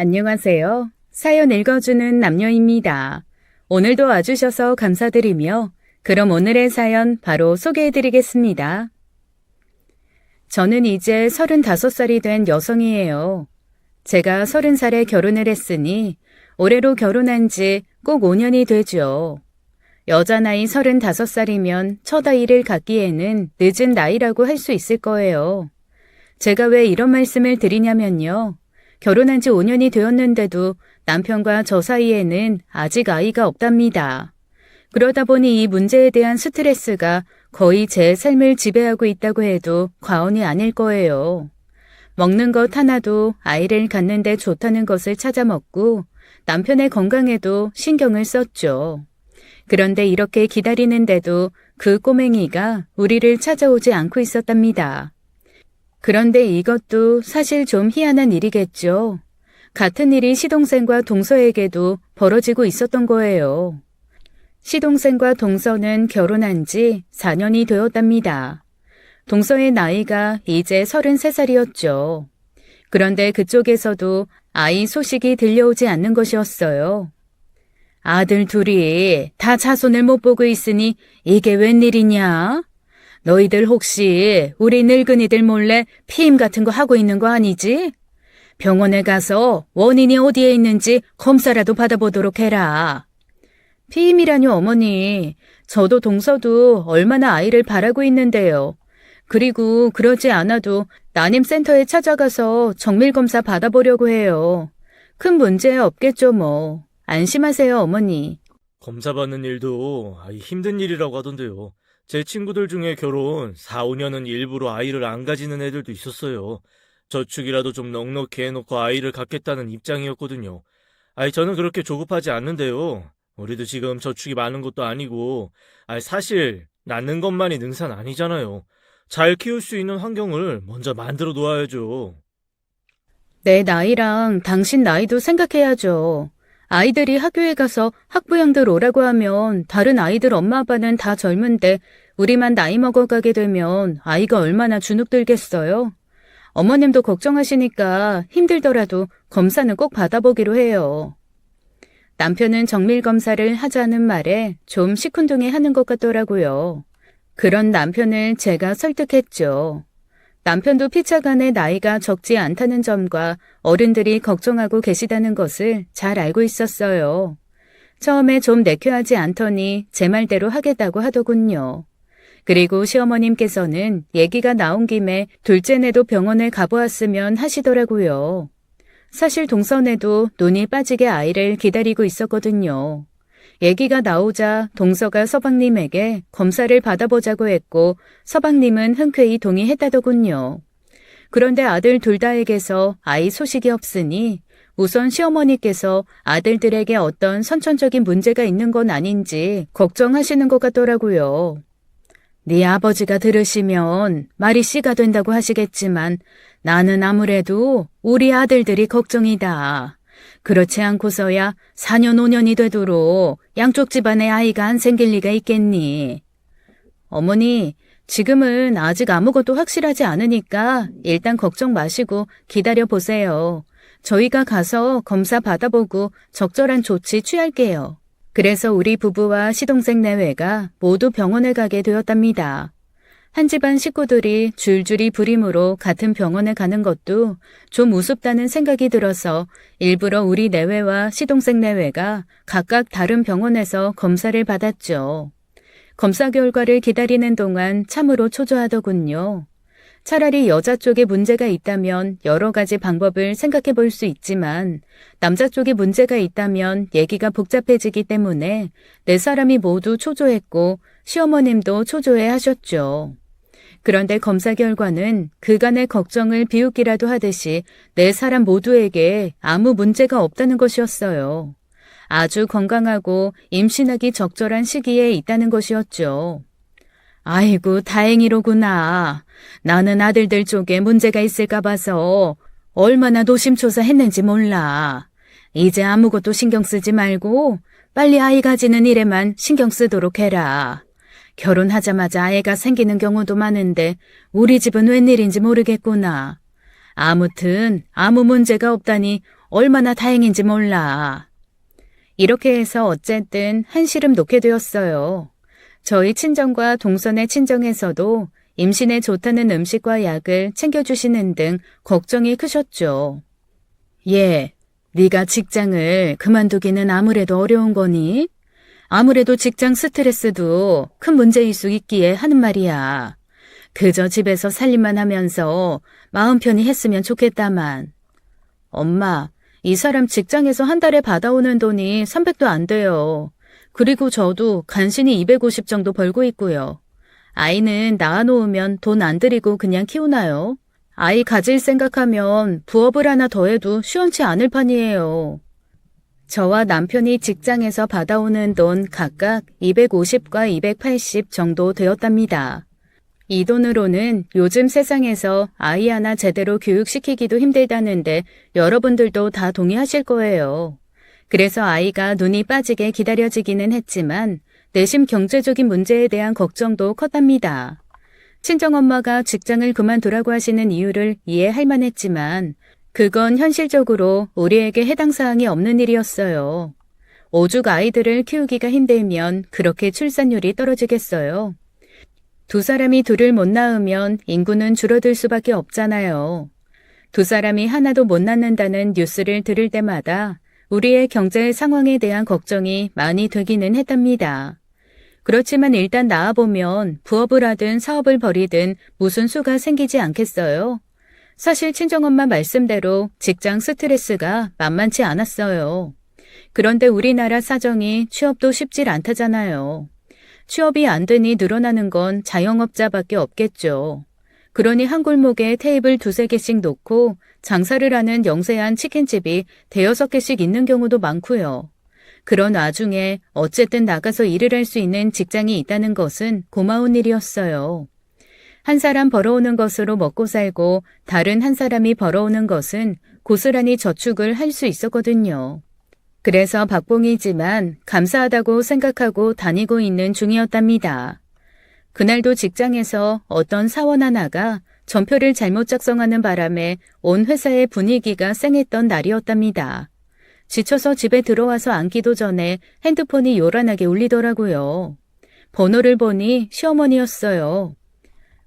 안녕하세요. 사연 읽어주는 남녀입니다. 오늘도 와주셔서 감사드리며 그럼 오늘의 사연 바로 소개해드리겠습니다. 저는 이제 35살이 된 여성이에요. 제가 30살에 결혼을 했으니 올해로 결혼한 지 꼭 5년이 되죠. 여자 나이 35살이면 첫 아이를 갖기에는 늦은 나이라고 할 수 있을 거예요. 제가 왜 이런 말씀을 드리냐면요. 결혼한 지 5년이 되었는데도 남편과 저 사이에는 아직 아이가 없답니다. 그러다 보니 이 문제에 대한 스트레스가 거의 제 삶을 지배하고 있다고 해도 과언이 아닐 거예요. 먹는 것 하나도 아이를 갖는데 좋다는 것을 찾아 먹고 남편의 건강에도 신경을 썼죠. 그런데 이렇게 기다리는데도 그 꼬맹이가 우리를 찾아오지 않고 있었답니다. 그런데 이것도 사실 좀 희한한 일이겠죠. 같은 일이 시동생과 동서에게도 벌어지고 있었던 거예요. 시동생과 동서는 결혼한 지 4년이 되었답니다. 동서의 나이가 이제 33살이었죠. 그런데 그쪽에서도 아이 소식이 들려오지 않는 것이었어요. 아들 둘이 다 자손을 못 보고 있으니 이게 웬일이냐? 너희들 혹시 우리 늙은이들 몰래 피임 같은 거 하고 있는 거 아니지? 병원에 가서 원인이 어디에 있는지 검사라도 받아보도록 해라. 피임이라뇨 어머니. 저도 동서도 얼마나 아이를 바라고 있는데요. 그리고 그러지 않아도 난임센터에 찾아가서 정밀검사 받아보려고 해요. 큰 문제 없겠죠 뭐. 안심하세요 어머니. 검사 받는 일도 힘든 일이라고 하던데요. 제 친구들 중에 결혼 4, 5년은 일부러 아이를 안 가지는 애들도 있었어요. 저축이라도 좀 넉넉히 해놓고 아이를 갖겠다는 입장이었거든요. 저는 그렇게 조급하지 않는데요. 우리도 지금 저축이 많은 것도 아니고 사실 낳는 것만이 능사는 아니잖아요. 잘 키울 수 있는 환경을 먼저 만들어 놓아야죠. 내 나이랑 당신 나이도 생각해야죠. 아이들이 학교에 가서 학부형들 오라고 하면 다른 아이들 엄마 아빠는 다 젊은데 우리만 나이 먹어가게 되면 아이가 얼마나 주눅들겠어요? 어머님도 걱정하시니까 힘들더라도 검사는 꼭 받아보기로 해요. 남편은 정밀검사를 하자는 말에 좀 시큰둥해하는 것 같더라고요. 그런 남편을 제가 설득했죠. 남편도 피차간의 나이가 적지 않다는 점과 어른들이 걱정하고 계시다는 것을 잘 알고 있었어요. 처음에 좀 내켜하지 않더니 제 말대로 하겠다고 하더군요. 그리고 시어머님께서는 얘기가 나온 김에 둘째네도 병원에 가보았으면 하시더라고요. 사실 동서네도 눈이 빠지게 아이를 기다리고 있었거든요. 얘기가 나오자 동서가 서방님에게 검사를 받아보자고 했고 서방님은 흔쾌히 동의했다더군요. 그런데 아들 둘 다에게서 아이 소식이 없으니 우선 시어머니께서 아들들에게 어떤 선천적인 문제가 있는 건 아닌지 걱정하시는 것 같더라고요. 네 아버지가 들으시면 말이 씨가 된다고 하시겠지만 나는 아무래도 우리 아들들이 걱정이다. 그렇지 않고서야 4년 5년이 되도록 양쪽 집안에 아이가 안 생길 리가 있겠니? 어머니, 지금은 아직 아무것도 확실하지 않으니까 일단 걱정 마시고 기다려보세요. 저희가 가서 검사 받아보고 적절한 조치 취할게요. 그래서 우리 부부와 시동생 내외가 모두 병원에 가게 되었답니다. 한 집안 식구들이 줄줄이 불임으로 같은 병원에 가는 것도 좀 우습다는 생각이 들어서 일부러 우리 내외와 시동생 내외가 각각 다른 병원에서 검사를 받았죠. 검사 결과를 기다리는 동안 참으로 초조하더군요. 차라리 여자 쪽에 문제가 있다면 여러 가지 방법을 생각해 볼 수 있지만 남자 쪽에 문제가 있다면 얘기가 복잡해지기 때문에 네 사람이 모두 초조했고 시어머님도 초조해 하셨죠. 그런데 검사 결과는 그간의 걱정을 비웃기라도 하듯이 네 사람 모두에게 아무 문제가 없다는 것이었어요. 아주 건강하고 임신하기 적절한 시기에 있다는 것이었죠. 아이고 다행이로구나. 나는 아들들 쪽에 문제가 있을까 봐서 얼마나 노심초사했는지 몰라. 이제 아무것도 신경 쓰지 말고 빨리 아이 가지는 일에만 신경 쓰도록 해라. 결혼하자마자 애가 생기는 경우도 많은데 우리 집은 웬일인지 모르겠구나. 아무튼 아무 문제가 없다니 얼마나 다행인지 몰라. 이렇게 해서 어쨌든 한시름 놓게 되었어요. 저희 친정과 동선의 친정에서도 임신에 좋다는 음식과 약을 챙겨주시는 등 걱정이 크셨죠. 예, 네가 직장을 그만두기는 아무래도 어려운 거니? 아무래도 직장 스트레스도 큰 문제일 수 있기에 하는 말이야. 그저 집에서 살림만 하면서 마음 편히 했으면 좋겠다만. 엄마, 이 사람 직장에서 한 달에 받아오는 돈이 300도 안 돼요. 그리고 저도 간신히 250 정도 벌고 있고요. 아이는 낳아놓으면 돈 안 들이고 그냥 키우나요? 아이 가질 생각하면 부업을 하나 더 해도 시원치 않을 판이에요. 저와 남편이 직장에서 받아오는 돈 각각 250과 280 정도 되었답니다. 이 돈으로는 요즘 세상에서 아이 하나 제대로 교육시키기도 힘들다는데 여러분들도 다 동의하실 거예요. 그래서 아이가 눈이 빠지게 기다려지기는 했지만 내심 경제적인 문제에 대한 걱정도 컸답니다. 친정엄마가 직장을 그만두라고 하시는 이유를 이해할 만했지만 그건 현실적으로 우리에게 해당 사항이 없는 일이었어요. 오죽 아이들을 키우기가 힘들면 그렇게 출산율이 떨어지겠어요. 두 사람이 둘을 못 낳으면 인구는 줄어들 수밖에 없잖아요. 두 사람이 하나도 못 낳는다는 뉴스를 들을 때마다 우리의 경제 상황에 대한 걱정이 많이 되기는 했답니다. 그렇지만 일단 낳아보면 부업을 하든 사업을 벌이든 무슨 수가 생기지 않겠어요? 사실 친정엄마 말씀대로 직장 스트레스가 만만치 않았어요. 그런데 우리나라 사정이 취업도 쉽질 않다잖아요. 취업이 안 되니 늘어나는 건 자영업자밖에 없겠죠. 그러니 한 골목에 테이블 두세 개씩 놓고 장사를 하는 영세한 치킨집이 대여섯 개씩 있는 경우도 많고요. 그런 와중에 어쨌든 나가서 일을 할 수 있는 직장이 있다는 것은 고마운 일이었어요. 한 사람 벌어오는 것으로 먹고 살고 다른 한 사람이 벌어오는 것은 고스란히 저축을 할 수 있었거든요. 그래서 박봉이지만 감사하다고 생각하고 다니고 있는 중이었답니다. 그날도 직장에서 어떤 사원 하나가 전표를 잘못 작성하는 바람에 온 회사의 분위기가 쌩했던 날이었답니다. 지쳐서 집에 들어와서 앉기도 전에 핸드폰이 요란하게 울리더라고요. 번호를 보니 시어머니였어요.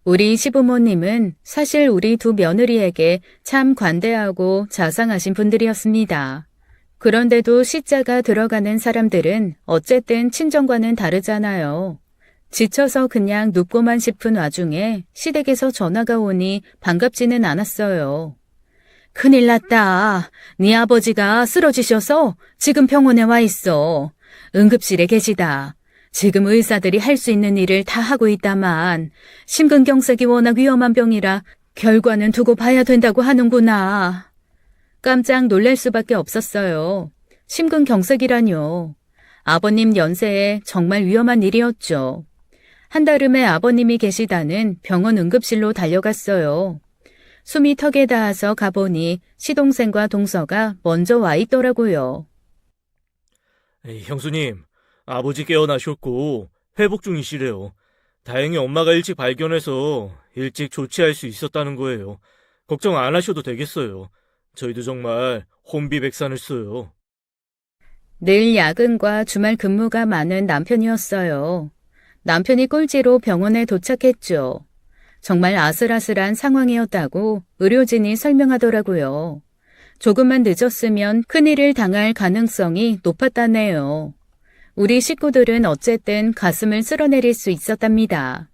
우리 시부모님은 사실 우리 두 며느리에게 참 관대하고 자상하신 분들이었습니다. 그런데도 시자가 들어가는 사람들은 어쨌든 친정과는 다르잖아요. 지쳐서 그냥 눕고만 싶은 와중에 시댁에서 전화가 오니 반갑지는 않았어요. 큰일 났다. 네 아버지가 쓰러지셔서 지금 병원에 와 있어. 응급실에 계시다. 지금 의사들이 할 수 있는 일을 다 하고 있다만 심근경색이 워낙 위험한 병이라 결과는 두고 봐야 된다고 하는구나. 깜짝 놀랄 수밖에 없었어요. 심근경색이라뇨. 아버님 연세에 정말 위험한 일이었죠. 한달음에 아버님이 계시다는 병원 응급실로 달려갔어요. 숨이 턱에 닿아서 가보니 시동생과 동서가 먼저 와 있더라고요. 형수님, 아버지 깨어나셨고 회복 중이시래요. 다행히 엄마가 일찍 발견해서 일찍 조치할 수 있었다는 거예요. 걱정 안 하셔도 되겠어요. 저희도 정말 혼비백산했어요. 늘 야근과 주말 근무가 많은 남편이었어요. 남편이 꼴찌로 병원에 도착했죠. 정말 아슬아슬한 상황이었다고 의료진이 설명하더라고요. 조금만 늦었으면 큰일을 당할 가능성이 높았다네요. 우리 식구들은 어쨌든 가슴을 쓸어내릴 수 있었답니다.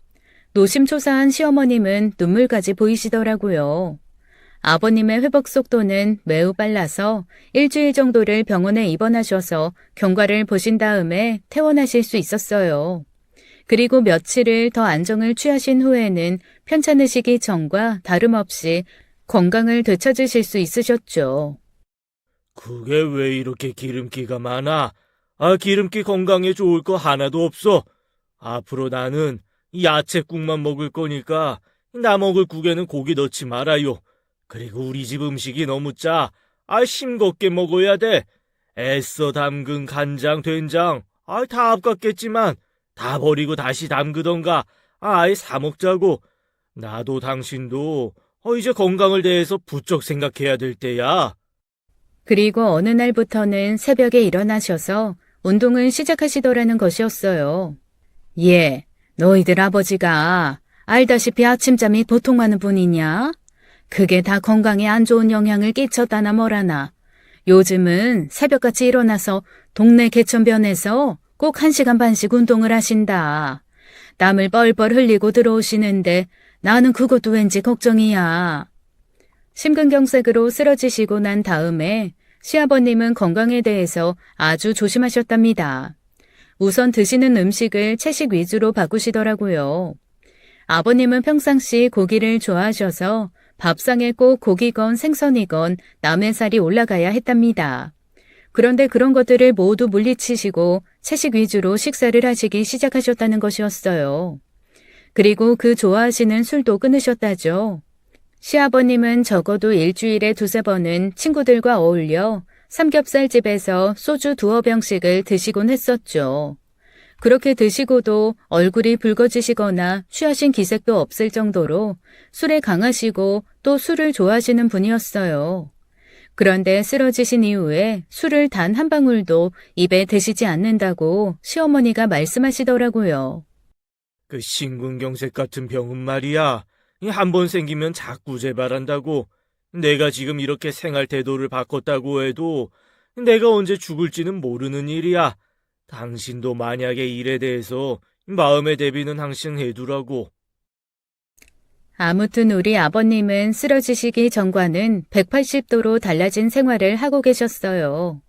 노심초사한 시어머님은 눈물까지 보이시더라고요. 아버님의 회복 속도는 매우 빨라서 일주일 정도를 병원에 입원하셔서 경과를 보신 다음에 퇴원하실 수 있었어요. 그리고 며칠을 더 안정을 취하신 후에는 편찮으시기 전과 다름없이 건강을 되찾으실 수 있으셨죠. 그게 왜 이렇게 기름기가 많아? 기름기 건강에 좋을 거 하나도 없어. 앞으로 나는 야채국만 먹을 거니까 나 먹을 국에는 고기 넣지 말아요. 그리고 우리 집 음식이 너무 짜. 싱겁게 먹어야 돼. 애써 담근 간장, 된장. 다 아깝겠지만 다 버리고 다시 담그던가. 아예 사 먹자고. 나도 당신도 이제 건강을 대해서 부쩍 생각해야 될 때야. 그리고 어느 날부터는 새벽에 일어나셔서 운동을 시작하시더라는 것이었어요. 예, 너희들 아버지가 알다시피 아침잠이 보통 많은 분이냐? 그게 다 건강에 안 좋은 영향을 끼쳤다나 뭐라나. 요즘은 새벽같이 일어나서 동네 개천변에서 꼭 1시간 반씩 운동을 하신다. 땀을 뻘뻘 흘리고 들어오시는데 나는 그것도 왠지 걱정이야. 심근경색으로 쓰러지시고 난 다음에 시아버님은 건강에 대해서 아주 조심하셨답니다. 우선 드시는 음식을 채식 위주로 바꾸시더라고요. 아버님은 평상시 고기를 좋아하셔서 밥상에 꼭 고기건 생선이건 남의 살이 올라가야 했답니다. 그런데 그런 것들을 모두 물리치시고 채식 위주로 식사를 하시기 시작하셨다는 것이었어요. 그리고 그 좋아하시는 술도 끊으셨다죠. 시아버님은 적어도 일주일에 2~3번은 친구들과 어울려 삼겹살집에서 소주 2~5병씩을 드시곤 했었죠. 그렇게 드시고도 얼굴이 붉어지시거나 취하신 기색도 없을 정도로 술에 강하시고 또 술을 좋아하시는 분이었어요. 그런데 쓰러지신 이후에 술을 단 한 방울도 입에 드시지 않는다고 시어머니가 말씀하시더라고요. 그 심근경색 같은 병은 말이야. 한 번 생기면 자꾸 재발한다고. 내가 지금 이렇게 생활 태도를 바꿨다고 해도 내가 언제 죽을지는 모르는 일이야. 당신도 만약에 일에 대해서 마음의 대비는 항상 해두라고. 아무튼 우리 아버님은 쓰러지시기 전과는 180도로 달라진 생활을 하고 계셨어요.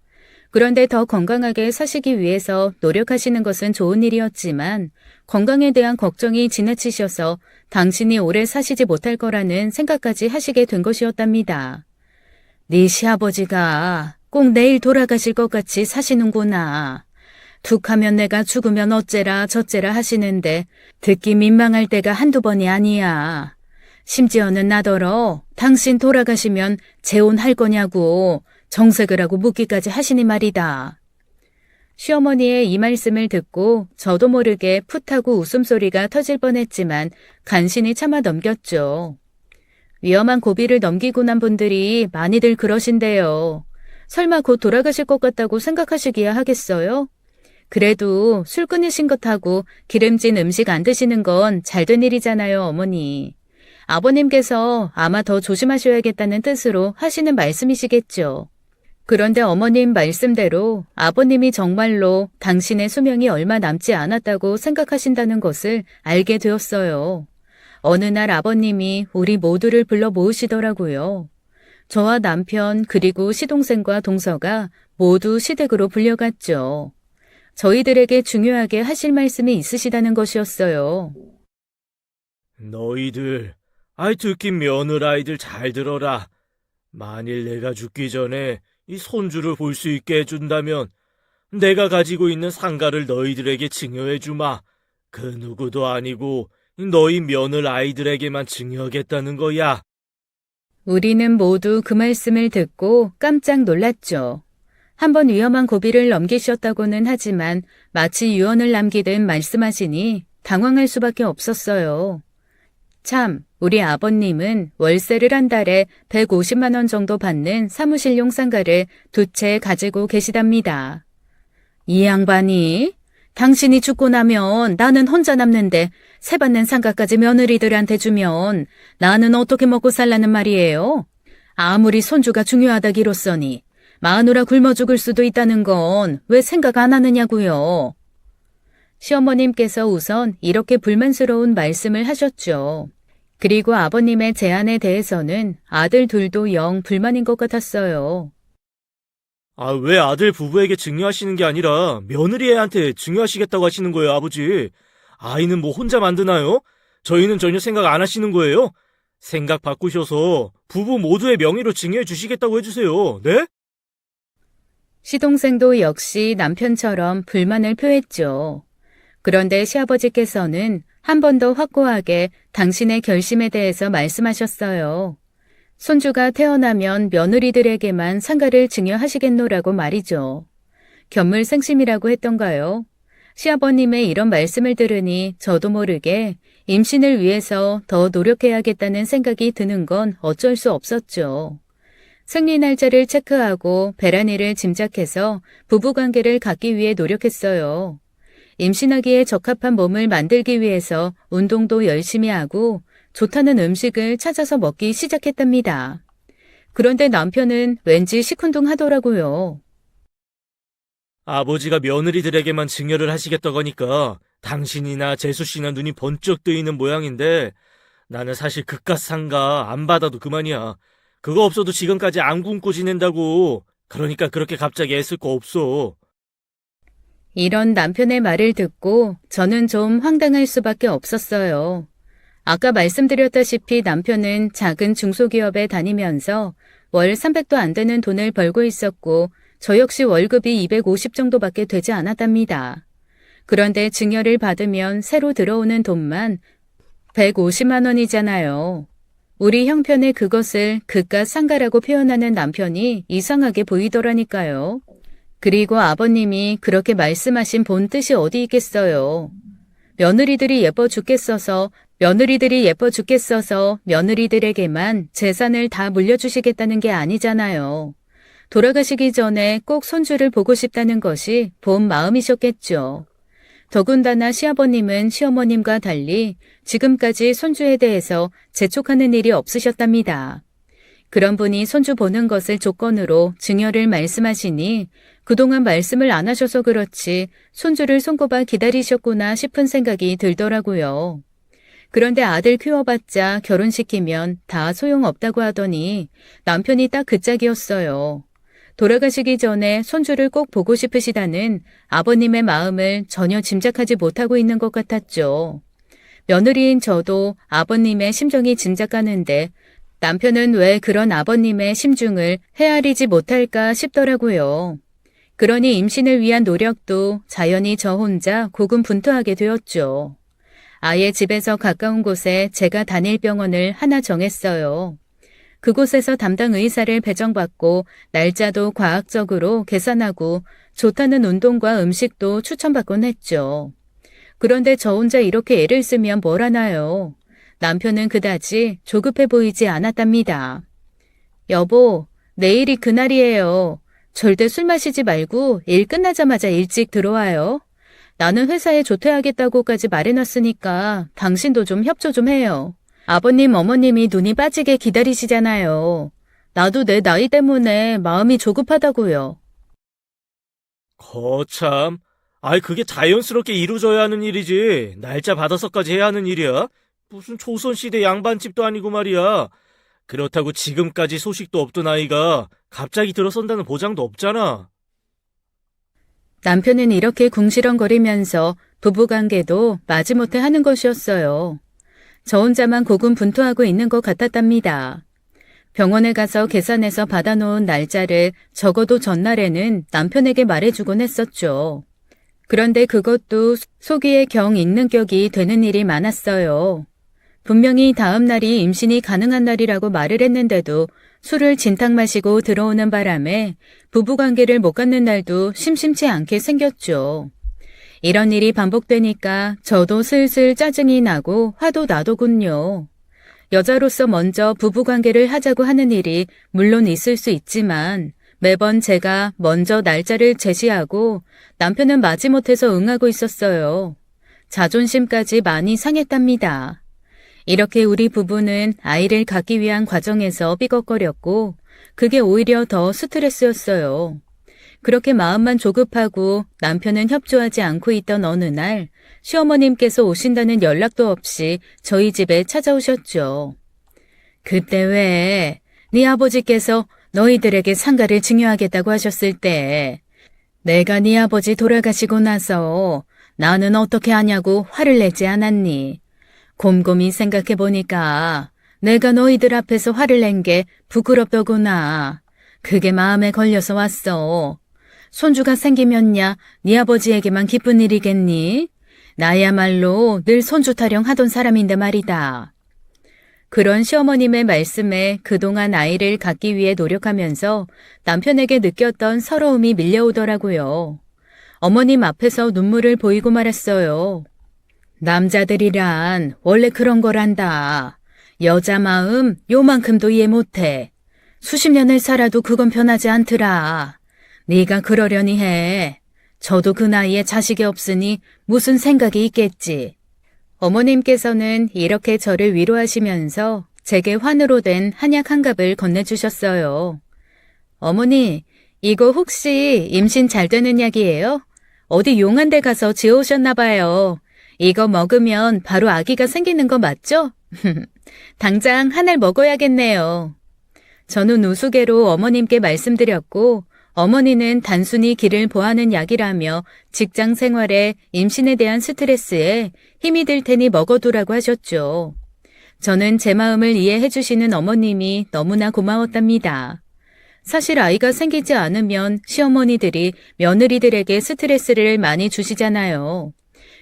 그런데 더 건강하게 사시기 위해서 노력하시는 것은 좋은 일이었지만 건강에 대한 걱정이 지나치셔서 당신이 오래 사시지 못할 거라는 생각까지 하시게 된 것이었답니다. 네 시아버지가 꼭 내일 돌아가실 것 같이 사시는구나. 툭하면 내가 죽으면 어째라 저째라 하시는데 듣기 민망할 때가 한두 번이 아니야. 심지어는 나더러 당신 돌아가시면 재혼할 거냐고 정색을 하고 묻기까지 하시니 말이다. 시어머니의 이 말씀을 듣고 저도 모르게 풋하고 웃음소리가 터질 뻔했지만 간신히 참아 넘겼죠. 위험한 고비를 넘기고 난 분들이 많이들 그러신대요. 설마 곧 돌아가실 것 같다고 생각하시기야 하겠어요? 그래도 술 끊으신 것하고 기름진 음식 안 드시는 건 잘된 일이잖아요, 어머니. 아버님께서 아마 더 조심하셔야겠다는 뜻으로 하시는 말씀이시겠죠. 그런데 어머님 말씀대로 아버님이 정말로 당신의 수명이 얼마 남지 않았다고 생각하신다는 것을 알게 되었어요. 어느 날 아버님이 우리 모두를 불러 모으시더라고요. 저와 남편 그리고 시동생과 동서가 모두 시댁으로 불려갔죠. 저희들에게 중요하게 하실 말씀이 있으시다는 것이었어요. 너희들, 듣긴 며느라이들 잘 들어라. 만일 내가 죽기 전에 이 손주를 볼 수 있게 해준다면 내가 가지고 있는 상가를 너희들에게 증여해주마. 그 누구도 아니고 너희 며느라이들에게만 증여하겠다는 거야. 우리는 모두 그 말씀을 듣고 깜짝 놀랐죠. 한번 위험한 고비를 넘기셨다고는 하지만 마치 유언을 남기듯 말씀하시니 당황할 수밖에 없었어요. 참, 우리 아버님은 월세를 한 달에 150만 원 정도 받는 사무실용 상가를 2채 가지고 계시답니다. 이 양반이 당신이 죽고 나면 나는 혼자 남는데 세 받는 상가까지 며느리들한테 주면 나는 어떻게 먹고 살라는 말이에요? 아무리 손주가 중요하다기로써니 마누라 굶어 죽을 수도 있다는 건 왜 생각 안 하느냐고요. 시어머님께서 우선 이렇게 불만스러운 말씀을 하셨죠. 그리고 아버님의 제안에 대해서는 아들 둘도 영 불만인 것 같았어요. 왜 아들 부부에게 증여하시는 게 아니라 며느리애한테 증여하시겠다고 하시는 거예요, 아버지? 아이는 뭐 혼자 만드나요? 저희는 전혀 생각 안 하시는 거예요? 생각 바꾸셔서 부부 모두의 명의로 증여해 주시겠다고 해주세요, 네? 시동생도 역시 남편처럼 불만을 표했죠. 그런데 시아버지께서는 한 번 더 확고하게 당신의 결심에 대해서 말씀하셨어요. 손주가 태어나면 며느리들에게만 상가를 증여하시겠노라고 말이죠. 견물생심이라고 했던가요? 시아버님의 이런 말씀을 들으니 저도 모르게 임신을 위해서 더 노력해야겠다는 생각이 드는 건 어쩔 수 없었죠. 생리 날짜를 체크하고 배란일을 짐작해서 부부관계를 갖기 위해 노력했어요. 임신하기에 적합한 몸을 만들기 위해서 운동도 열심히 하고 좋다는 음식을 찾아서 먹기 시작했답니다. 그런데 남편은 왠지 시큰둥하더라고요. 아버지가 며느리들에게만 증여를 하시겠다고 하니까 당신이나 재수 씨나 눈이 번쩍 뜨이는 모양인데 나는 사실 그깟 상가 안 받아도 그만이야. 그거 없어도 지금까지 안 굶고 지낸다고. 그러니까 그렇게 갑자기 애쓸 거 없어. 이런 남편의 말을 듣고 저는 좀 황당할 수밖에 없었어요. 아까 말씀드렸다시피 남편은 작은 중소기업에 다니면서 월 300도 안 되는 돈을 벌고 있었고 저 역시 월급이 250 정도밖에 되지 않았답니다. 그런데 증여를 받으면 새로 들어오는 돈만 150만 원이잖아요. 우리 형편에 그것을 그깟 상가라고 표현하는 남편이 이상하게 보이더라니까요. 그리고 아버님이 그렇게 말씀하신 본 뜻이 어디 있겠어요. 며느리들이 예뻐 죽겠어서 며느리들에게만 재산을 다 물려주시겠다는 게 아니잖아요. 돌아가시기 전에 꼭 손주를 보고 싶다는 것이 본 마음이셨겠죠. 더군다나 시아버님은 시어머님과 달리 지금까지 손주에 대해서 재촉하는 일이 없으셨답니다. 그런 분이 손주 보는 것을 조건으로 증여를 말씀하시니 그동안 말씀을 안 하셔서 그렇지 손주를 손꼽아 기다리셨구나 싶은 생각이 들더라고요. 그런데 아들 키워봤자 결혼시키면 다 소용없다고 하더니 남편이 딱 그 짝이었어요. 돌아가시기 전에 손주를 꼭 보고 싶으시다는 아버님의 마음을 전혀 짐작하지 못하고 있는 것 같았죠. 며느리인 저도 아버님의 심정이 짐작가는데 남편은 왜 그런 아버님의 심중을 헤아리지 못할까 싶더라고요. 그러니 임신을 위한 노력도 자연히 저 혼자 고군분투하게 되었죠. 아예 집에서 가까운 곳에 제가 다닐 병원을 하나 정했어요. 그곳에서 담당 의사를 배정받고 날짜도 과학적으로 계산하고 좋다는 운동과 음식도 추천받곤 했죠. 그런데 저 혼자 이렇게 애를 쓰면 뭘 하나요? 남편은 그다지 조급해 보이지 않았답니다. 여보, 내일이 그날이에요. 절대 술 마시지 말고 일 끝나자마자 일찍 들어와요. 나는 회사에 조퇴하겠다고까지 말해놨으니까 당신도 좀 협조 좀 해요. 아버님, 어머님이 눈이 빠지게 기다리시잖아요. 나도 내 나이 때문에 마음이 조급하다고요. 거참. 아이, 그게 자연스럽게 이루어져야 하는 일이지. 날짜 받아서까지 해야 하는 일이야? 무슨 조선시대 양반집도 아니고 말이야. 그렇다고 지금까지 소식도 없던 아이가 갑자기 들어선다는 보장도 없잖아. 남편은 이렇게 궁시렁거리면서 부부관계도 마지못해 하는 것이었어요. 저 혼자만 고군분투하고 있는 것 같았답니다. 병원에 가서 계산해서 받아놓은 날짜를 적어도 전날에는 남편에게 말해주곤 했었죠. 그런데 그것도 속이에 경 있는 격이 되는 일이 많았어요. 분명히 다음 날이 임신이 가능한 날이라고 말을 했는데도 술을 진탕 마시고 들어오는 바람에 부부관계를 못 갖는 날도 심심치 않게 생겼죠. 이런 일이 반복되니까 저도 슬슬 짜증이 나고 화도 나더군요. 여자로서 먼저 부부관계를 하자고 하는 일이 물론 있을 수 있지만 매번 제가 먼저 날짜를 제시하고 남편은 마지못해서 응하고 있었어요. 자존심까지 많이 상했답니다. 이렇게 우리 부부는 아이를 갖기 위한 과정에서 삐걱거렸고 그게 오히려 더 스트레스였어요. 그렇게 마음만 조급하고 남편은 협조하지 않고 있던 어느 날 시어머님께서 오신다는 연락도 없이 저희 집에 찾아오셨죠. 그때 왜 네 아버지께서 너희들에게 상가를 증여하겠다고 하셨을 때 내가 네 아버지 돌아가시고 나서 나는 어떻게 하냐고 화를 내지 않았니? 곰곰이 생각해보니까 내가 너희들 앞에서 화를 낸 게 부끄럽더구나. 그게 마음에 걸려서 왔어. 손주가 생기면야 네 아버지에게만 기쁜 일이겠니? 나야말로 늘 손주 타령하던 사람인데 말이다. 그런 시어머님의 말씀에 그동안 아이를 갖기 위해 노력하면서 남편에게 느꼈던 서러움이 밀려오더라고요. 어머님 앞에서 눈물을 보이고 말았어요. 남자들이란 원래 그런 거란다. 여자 마음 요만큼도 이해 못해. 수십 년을 살아도 그건 변하지 않더라. 네가 그러려니 해. 저도 그 나이에 자식이 없으니 무슨 생각이 있겠지. 어머님께서는 이렇게 저를 위로하시면서 제게 환으로 된 한약 한 갑을 건네주셨어요. 어머니, 이거 혹시 임신 잘 되는 약이에요? 어디 용한 데 가서 지어오셨나 봐요. 이거 먹으면 바로 아기가 생기는 거 맞죠? 당장 한 알 먹어야겠네요. 저는 우스개로 어머님께 말씀드렸고 어머니는 단순히 기를 보하는 약이라며 직장 생활에 임신에 대한 스트레스에 힘이 들 테니 먹어두라고 하셨죠. 저는 제 마음을 이해해 주시는 어머님이 너무나 고마웠답니다. 사실 아이가 생기지 않으면 시어머니들이 며느리들에게 스트레스를 많이 주시잖아요.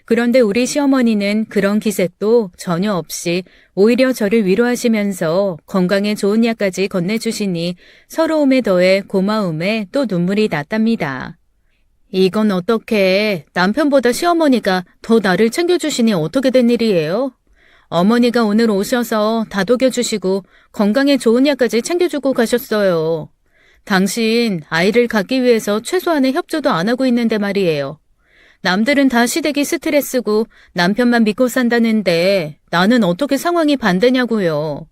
그런데 우리 시어머니는 그런 기색도 전혀 없이 오히려 저를 위로하시면서 건강에 좋은 약까지 건네주시니 서러움에 더해 고마움에 또 눈물이 났답니다. 이건 어떻게 남편보다 시어머니가 더 나를 챙겨주시니 어떻게 된 일이에요? 어머니가 오늘 오셔서 다독여주시고 건강에 좋은 약까지 챙겨주고 가셨어요. 당신 아이를 갖기 위해서 최소한의 협조도 안 하고 있는데 말이에요. 남들은 다 시댁이 스트레스고 남편만 믿고 산다는데 나는 어떻게 상황이 반대냐고요.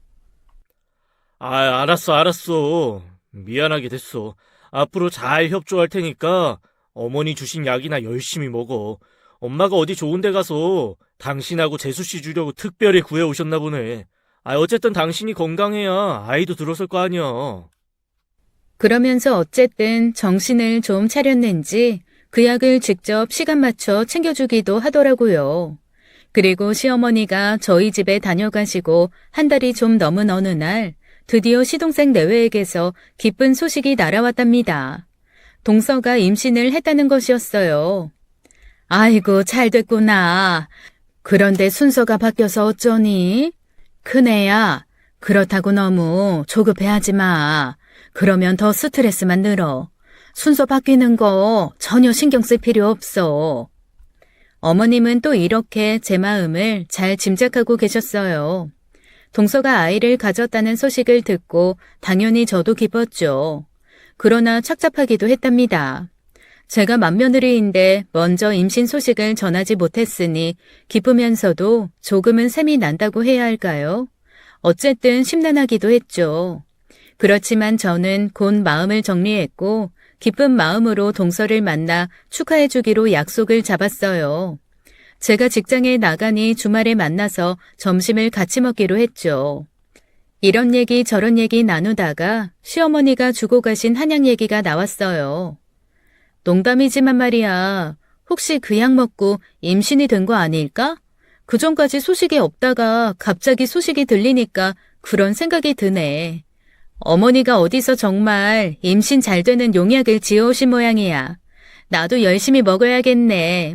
알았어. 미안하게 됐어. 앞으로 잘 협조할 테니까 어머니 주신 약이나 열심히 먹어. 엄마가 어디 좋은 데 가서 당신하고 재수씨 주려고 특별히 구해오셨나 보네. 어쨌든 당신이 건강해야 아이도 들어설 거 아니야. 그러면서 어쨌든 정신을 좀 차렸는지 그 약을 직접 시간 맞춰 챙겨주기도 하더라고요. 그리고 시어머니가 저희 집에 다녀가시고 한 달이 좀 넘은 어느 날 드디어 시동생 내외에게서 기쁜 소식이 날아왔답니다. 동서가 임신을 했다는 것이었어요. 아이고 잘 됐구나. 그런데 순서가 바뀌어서 어쩌니? 큰애야, 그렇다고 너무 조급해하지 마. 그러면 더 스트레스만 늘어. 순서 바뀌는 거 전혀 신경 쓸 필요 없어. 어머님은 또 이렇게 제 마음을 잘 짐작하고 계셨어요. 동서가 아이를 가졌다는 소식을 듣고 당연히 저도 기뻤죠. 그러나 착잡하기도 했답니다. 제가 맏며느리인데 먼저 임신 소식을 전하지 못했으니 기쁘면서도 조금은 셈이 난다고 해야 할까요? 어쨌든 심란하기도 했죠. 그렇지만 저는 곧 마음을 정리했고 기쁜 마음으로 동서를 만나 축하해주기로 약속을 잡았어요. 제가 직장에 나가니 주말에 만나서 점심을 같이 먹기로 했죠. 이런 얘기 저런 얘기 나누다가 시어머니가 주고 가신 한약 얘기가 나왔어요. 농담이지만 말이야, 혹시 그 약 먹고 임신이 된 거 아닐까? 그전까지 소식이 없다가 갑자기 소식이 들리니까 그런 생각이 드네. 어머니가 어디서 정말 임신 잘 되는 용약을 지어오신 모양이야. 나도 열심히 먹어야겠네.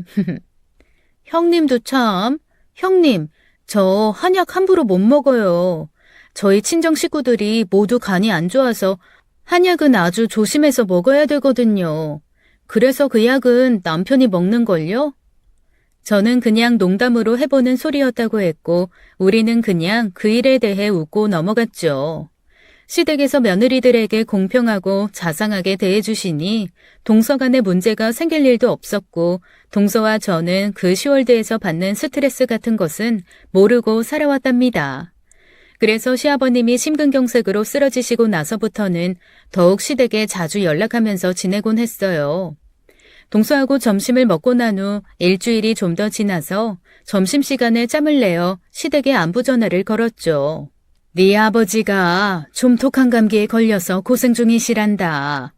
형님도 참. 형님, 저 한약 함부로 못 먹어요. 저희 친정 식구들이 모두 간이 안 좋아서 한약은 아주 조심해서 먹어야 되거든요. 그래서 그 약은 남편이 먹는걸요? 저는 그냥 농담으로 해보는 소리였다고 했고 우리는 그냥 그 일에 대해 웃고 넘어갔죠. 시댁에서 며느리들에게 공평하고 자상하게 대해주시니 동서 간에 문제가 생길 일도 없었고 동서와 저는 그 10월대에서 받는 스트레스 같은 것은 모르고 살아왔답니다. 그래서 시아버님이 심근경색으로 쓰러지시고 나서부터는 더욱 시댁에 자주 연락하면서 지내곤 했어요. 동서하고 점심을 먹고 난 후 일주일이 좀 더 지나서 점심시간에 짬을 내어 시댁에 안부 전화를 걸었죠. 네 아버지가 좀 독한 감기에 걸려서 고생 중이시란다.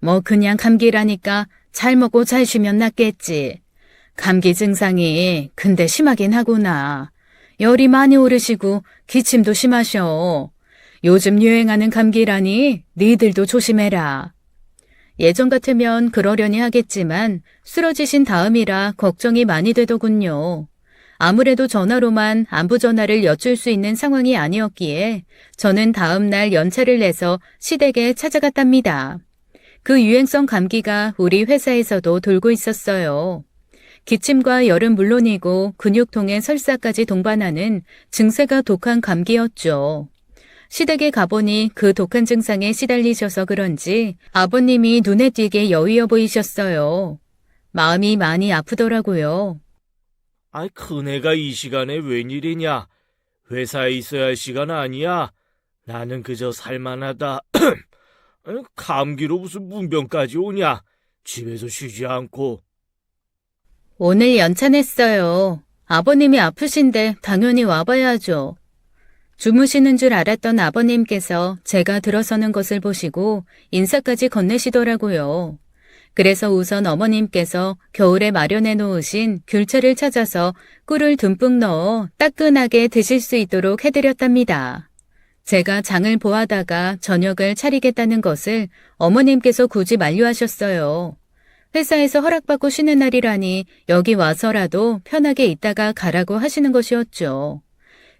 뭐 그냥 감기라니까 잘 먹고 잘 쉬면 낫겠지. 감기 증상이 근데 심하긴 하구나. 열이 많이 오르시고 기침도 심하셔. 요즘 유행하는 감기라니 니들도 조심해라. 예전 같으면 그러려니 하겠지만 쓰러지신 다음이라 걱정이 많이 되더군요. 아무래도 전화로만 안부 전화를 여쭐 수 있는 상황이 아니었기에 저는 다음 날 연차를 내서 시댁에 찾아갔답니다. 그 유행성 감기가 우리 회사에서도 돌고 있었어요. 기침과 열은 물론이고 근육통에 설사까지 동반하는 증세가 독한 감기였죠. 시댁에 가보니 그 독한 증상에 시달리셔서 그런지 아버님이 눈에 띄게 여위어 보이셨어요. 마음이 많이 아프더라고요. 아이, 큰애가 이 시간에 웬일이냐? 회사에 있어야 할 시간 아니야? 나는 그저 살만하다. 아니, 감기로 무슨 문병까지 오냐? 집에서 쉬지 않고. 오늘 연차냈어요. 아버님이 아프신데 당연히 와봐야죠. 주무시는 줄 알았던 아버님께서 제가 들어서는 것을 보시고 인사까지 건네시더라고요. 그래서 우선 어머님께서 겨울에 마련해 놓으신 귤차를 찾아서 꿀을 듬뿍 넣어 따끈하게 드실 수 있도록 해드렸답니다. 제가 장을 보하다가 저녁을 차리겠다는 것을 어머님께서 굳이 만류하셨어요. 회사에서 허락받고 쉬는 날이라니 여기 와서라도 편하게 있다가 가라고 하시는 것이었죠.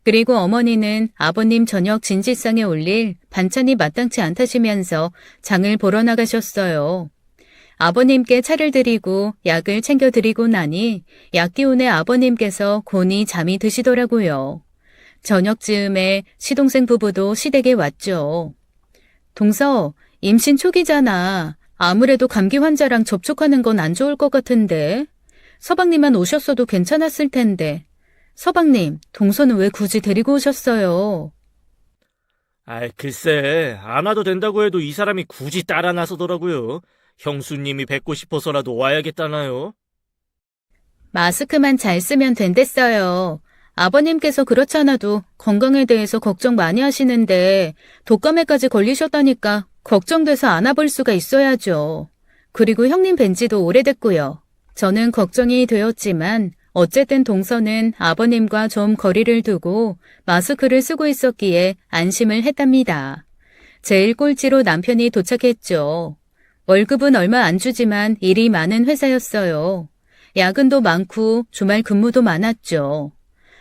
그리고 어머니는 아버님 저녁 진지상에 올릴 반찬이 마땅치 않다시면서 장을 보러 나가셨어요. 아버님께 차를 드리고 약을 챙겨드리고 나니 약 기운에 아버님께서 곤히 잠이 드시더라고요. 저녁 즈음에 시동생 부부도 시댁에 왔죠. 동서, 임신 초기잖아. 아무래도 감기 환자랑 접촉하는 건 안 좋을 것 같은데. 서방님만 오셨어도 괜찮았을 텐데. 서방님, 동서는 왜 굳이 데리고 오셨어요? 아이, 글쎄, 안 와도 된다고 해도 이 사람이 굳이 따라 나서더라고요. 형수님이 뵙고 싶어서라도 와야겠다나요? 마스크만 잘 쓰면 된댔어요. 아버님께서 그렇잖아도 건강에 대해서 걱정 많이 하시는데 독감에까지 걸리셨다니까 걱정돼서 안아볼 수가 있어야죠. 그리고 형님 뵌 지도 오래됐고요. 저는 걱정이 되었지만 어쨌든 동서는 아버님과 좀 거리를 두고 마스크를 쓰고 있었기에 안심을 했답니다. 제일 꼴찌로 남편이 도착했죠. 월급은 얼마 안 주지만 일이 많은 회사였어요. 야근도 많고 주말 근무도 많았죠.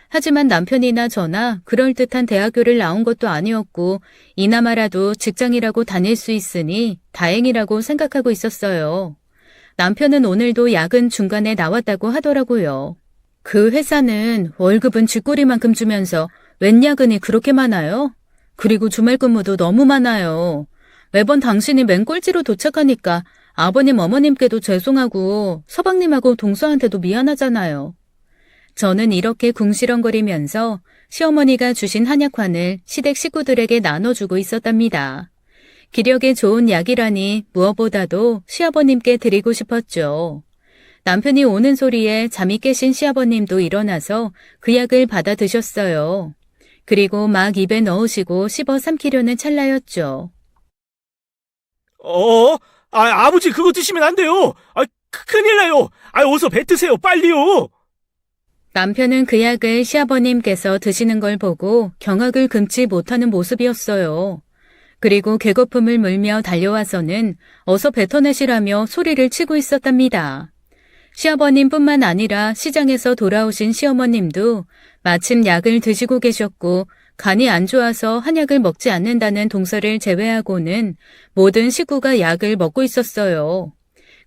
하지만 남편이나 저나 그럴듯한 대학교를 나온 것도 아니었고 이나마라도 직장이라고 다닐 수 있으니 다행이라고 생각하고 있었어요. 남편은 오늘도 야근 중간에 나왔다고 하더라고요. 그 회사는 월급은 쥐꼬리만큼 주면서 웬 야근이 그렇게 많아요? 그리고 주말 근무도 너무 많아요. 매번 당신이 맨 꼴찌로 도착하니까 아버님 어머님께도 죄송하고 서방님하고 동서한테도 미안하잖아요. 저는 이렇게 궁시렁거리면서 시어머니가 주신 한약환을 시댁 식구들에게 나눠주고 있었답니다. 기력에 좋은 약이라니 무엇보다도 시아버님께 드리고 싶었죠. 남편이 오는 소리에 잠이 깨신 시아버님도 일어나서 그 약을 받아 드셨어요. 그리고 막 입에 넣으시고 씹어 삼키려는 찰나였죠. 아버지 그거 드시면 안 돼요. 큰일 나요. 어서 뱉으세요, 빨리요. 남편은 그 약을 시아버님께서 드시는 걸 보고 경악을 금치 못하는 모습이었어요. 그리고 개거품을 물며 달려와서는 어서 뱉어내시라며 소리를 치고 있었답니다. 시아버님뿐만 아니라 시장에서 돌아오신 시어머님도 마침 약을 드시고 계셨고 간이 안 좋아서 한약을 먹지 않는다는 동서를 제외하고는 모든 식구가 약을 먹고 있었어요.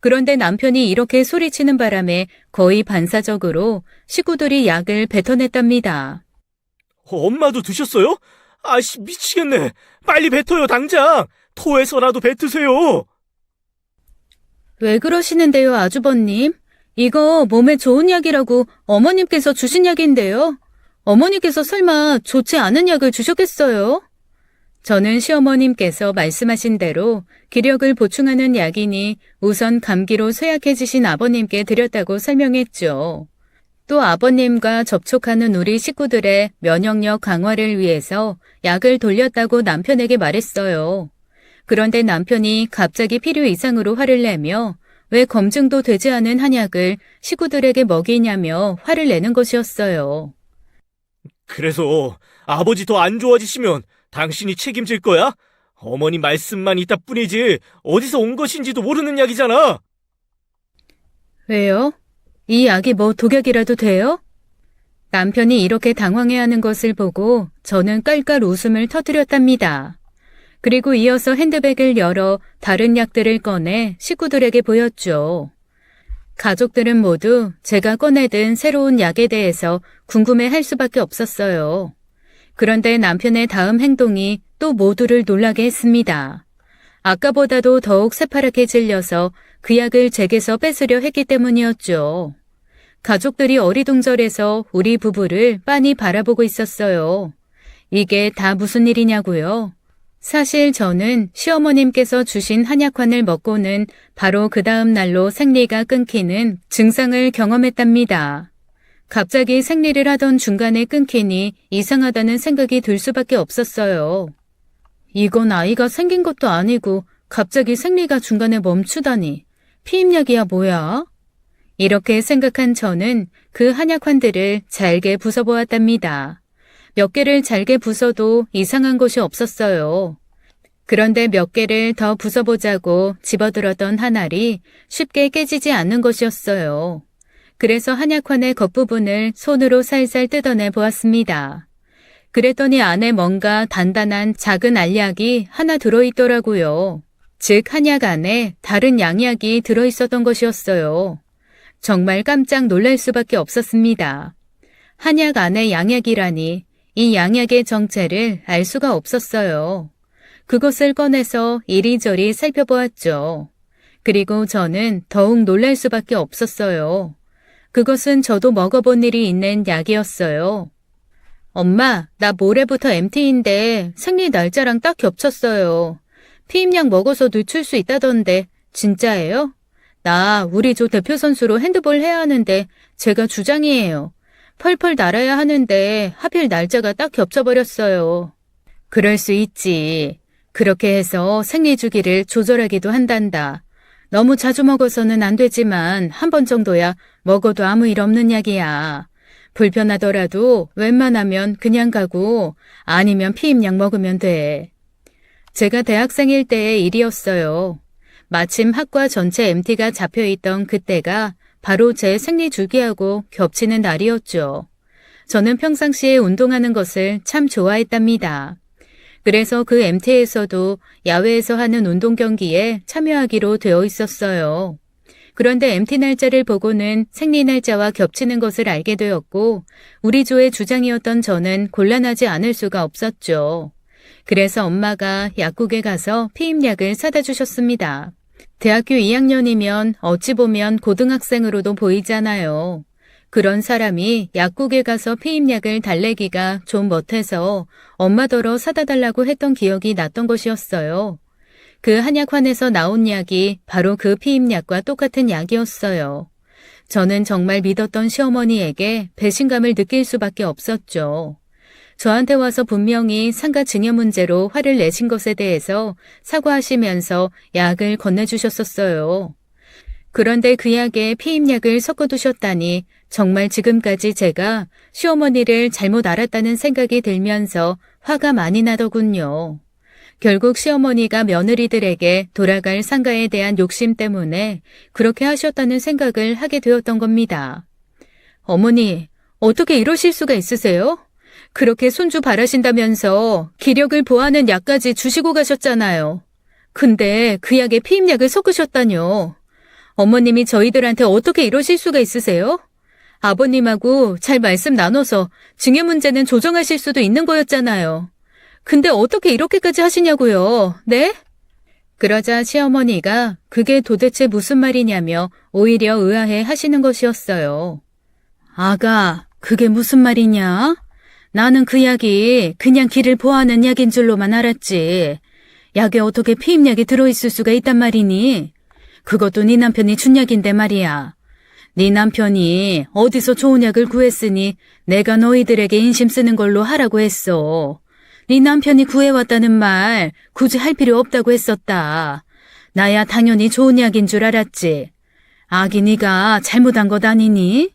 그런데 남편이 이렇게 소리치는 바람에 거의 반사적으로 식구들이 약을 뱉어냈답니다. 엄마도 드셨어요? 미치겠네. 빨리 뱉어요, 당장. 토해서라도 뱉으세요. 왜 그러시는데요, 아주버님? 이거 몸에 좋은 약이라고 어머님께서 주신 약인데요. 어머니께서 설마 좋지 않은 약을 주셨겠어요? 저는 시어머님께서 말씀하신 대로 기력을 보충하는 약이니 우선 감기로 쇠약해지신 아버님께 드렸다고 설명했죠. 또 아버님과 접촉하는 우리 식구들의 면역력 강화를 위해서 약을 돌렸다고 남편에게 말했어요. 그런데 남편이 갑자기 필요 이상으로 화를 내며 왜 검증도 되지 않은 한약을 식구들에게 먹이냐며 화를 내는 것이었어요. 그래서 아버지 더 안 좋아지시면 당신이 책임질 거야? 어머니 말씀만 있다 뿐이지 어디서 온 것인지도 모르는 약이잖아. 왜요? 이 약이 뭐 독약이라도 돼요? 남편이 이렇게 당황해하는 것을 보고 저는 깔깔 웃음을 터뜨렸답니다. 그리고 이어서 핸드백을 열어 다른 약들을 꺼내 식구들에게 보였죠. 가족들은 모두 제가 꺼내든 새로운 약에 대해서 궁금해할 수밖에 없었어요. 그런데 남편의 다음 행동이 또 모두를 놀라게 했습니다. 아까보다도 더욱 새파랗게 질려서 그 약을 제게서 뺏으려 했기 때문이었죠. 가족들이 어리둥절해서 우리 부부를 빤히 바라보고 있었어요. 이게 다 무슨 일이냐고요? 사실 저는 시어머님께서 주신 한약환을 먹고는 바로 그 다음 날로 생리가 끊기는 증상을 경험했답니다. 갑자기 생리를 하던 중간에 끊기니 이상하다는 생각이 들 수밖에 없었어요. 이건 아이가 생긴 것도 아니고 갑자기 생리가 중간에 멈추다니. 피임약이야 뭐야? 이렇게 생각한 저는 그 한약환들을 잘게 부숴보았답니다. 몇 개를 잘게 부숴도 이상한 것이 없었어요. 그런데 몇 개를 더 부숴보자고 집어들었던 한 알이 쉽게 깨지지 않는 것이었어요. 그래서 한약환의 겉부분을 손으로 살살 뜯어내 보았습니다. 그랬더니 안에 뭔가 단단한 작은 알약이 하나 들어있더라고요. 즉 한약 안에 다른 양약이 들어있었던 것이었어요. 정말 깜짝 놀랄 수밖에 없었습니다. 한약 안에 양약이라니 이 양약의 정체를 알 수가 없었어요. 그것을 꺼내서 이리저리 살펴보았죠. 그리고 저는 더욱 놀랄 수밖에 없었어요. 그것은 저도 먹어본 일이 있는 약이었어요. 엄마, 나 모레부터 MT인데 생리 날짜랑 딱 겹쳤어요. 피임약 먹어서 늦출 수 있다던데 진짜예요? 나 우리 조 대표 선수로 핸드볼 해야 하는데 제가 주장이에요. 펄펄 날아야 하는데 하필 날짜가 딱 겹쳐버렸어요. 그럴 수 있지. 그렇게 해서 생리 주기를 조절하기도 한단다. 너무 자주 먹어서는 안 되지만 한 번 정도야 먹어도 아무 일 없는 약이야. 불편하더라도 웬만하면 그냥 가고 아니면 피임약 먹으면 돼. 제가 대학생일 때의 일이었어요. 마침 학과 전체 MT가 잡혀있던 그때가 바로 제 생리 주기하고 겹치는 날이었죠. 저는 평상시에 운동하는 것을 참 좋아했답니다. 그래서 그 MT에서도 야외에서 하는 운동 경기에 참여하기로 되어 있었어요. 그런데 MT 날짜를 보고는 생리 날짜와 겹치는 것을 알게 되었고 우리 조의 주장이었던 저는 곤란하지 않을 수가 없었죠. 그래서 엄마가 약국에 가서 피임약을 사다 주셨습니다. 대학교 2학년이면 어찌 보면 고등학생으로도 보이잖아요. 그런 사람이 약국에 가서 피임약을 달래기가 좀 못해서 엄마더러 사다 달라고 했던 기억이 났던 것이었어요. 그 한약환에서 나온 약이 바로 그 피임약과 똑같은 약이었어요. 저는 정말 믿었던 시어머니에게 배신감을 느낄 수밖에 없었죠. 저한테 와서 분명히 상가 증여 문제로 화를 내신 것에 대해서 사과하시면서 약을 건네주셨었어요. 그런데 그 약에 피임약을 섞어두셨다니 정말 지금까지 제가 시어머니를 잘못 알았다는 생각이 들면서 화가 많이 나더군요. 결국 시어머니가 며느리들에게 돌아갈 상가에 대한 욕심 때문에 그렇게 하셨다는 생각을 하게 되었던 겁니다. 어머니, 어떻게 이러실 수가 있으세요? 그렇게 손주 바라신다면서 기력을 보하는 약까지 주시고 가셨잖아요. 근데 그 약에 피임약을 섞으셨다뇨. 어머님이 저희들한테 어떻게 이러실 수가 있으세요? 아버님하고 잘 말씀 나눠서 증여 문제는 조정하실 수도 있는 거였잖아요. 근데 어떻게 이렇게까지 하시냐고요, 네? 그러자 시어머니가 그게 도대체 무슨 말이냐며 오히려 의아해 하시는 것이었어요. 아가, 그게 무슨 말이냐? 나는 그 약이 그냥 기를 보하는 약인 줄로만 알았지. 약에 어떻게 피임약이 들어있을 수가 있단 말이니? 그것도 네 남편이 준 약인데 말이야. 네 남편이 어디서 좋은 약을 구했으니 내가 너희들에게 인심 쓰는 걸로 하라고 했어. 네 남편이 구해왔다는 말 굳이 할 필요 없다고 했었다. 나야 당연히 좋은 약인 줄 알았지. 아기 네가 잘못한 것 아니니?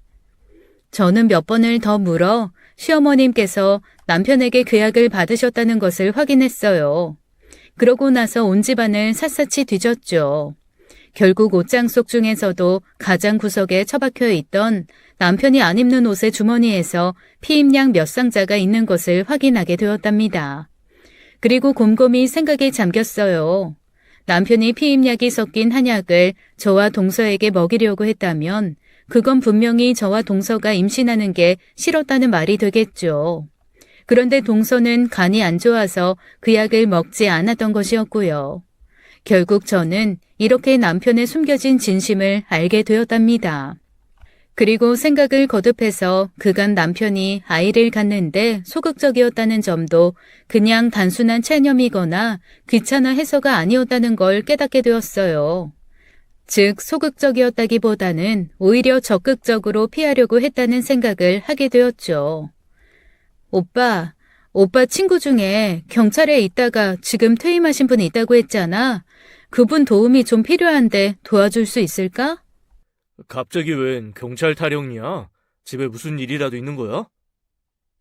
저는 몇 번을 더 물어 시어머님께서 남편에게 그 약을 받으셨다는 것을 확인했어요. 그러고 나서 온 집안을 샅샅이 뒤졌죠. 결국 옷장 속 중에서도 가장 구석에 처박혀 있던 남편이 안 입는 옷의 주머니에서 피임약 몇 상자가 있는 것을 확인하게 되었답니다. 그리고 곰곰이 생각에 잠겼어요. 남편이 피임약이 섞인 한약을 저와 동서에게 먹이려고 했다면 그건 분명히 저와 동서가 임신하는 게 싫었다는 말이 되겠죠. 그런데 동서는 간이 안 좋아서 그 약을 먹지 않았던 것이었고요. 결국 저는 이렇게 남편의 숨겨진 진심을 알게 되었답니다. 그리고 생각을 거듭해서 그간 남편이 아이를 갖는데 소극적이었다는 점도 그냥 단순한 체념이거나 귀찮아 해서가 아니었다는 걸 깨닫게 되었어요. 즉, 소극적이었다기보다는 오히려 적극적으로 피하려고 했다는 생각을 하게 되었죠. 오빠 친구 중에 경찰에 있다가 지금 퇴임하신 분이 있다고 했잖아. 그분 도움이 좀 필요한데 도와줄 수 있을까? 갑자기 웬 경찰 타령이야? 집에 무슨 일이라도 있는 거야?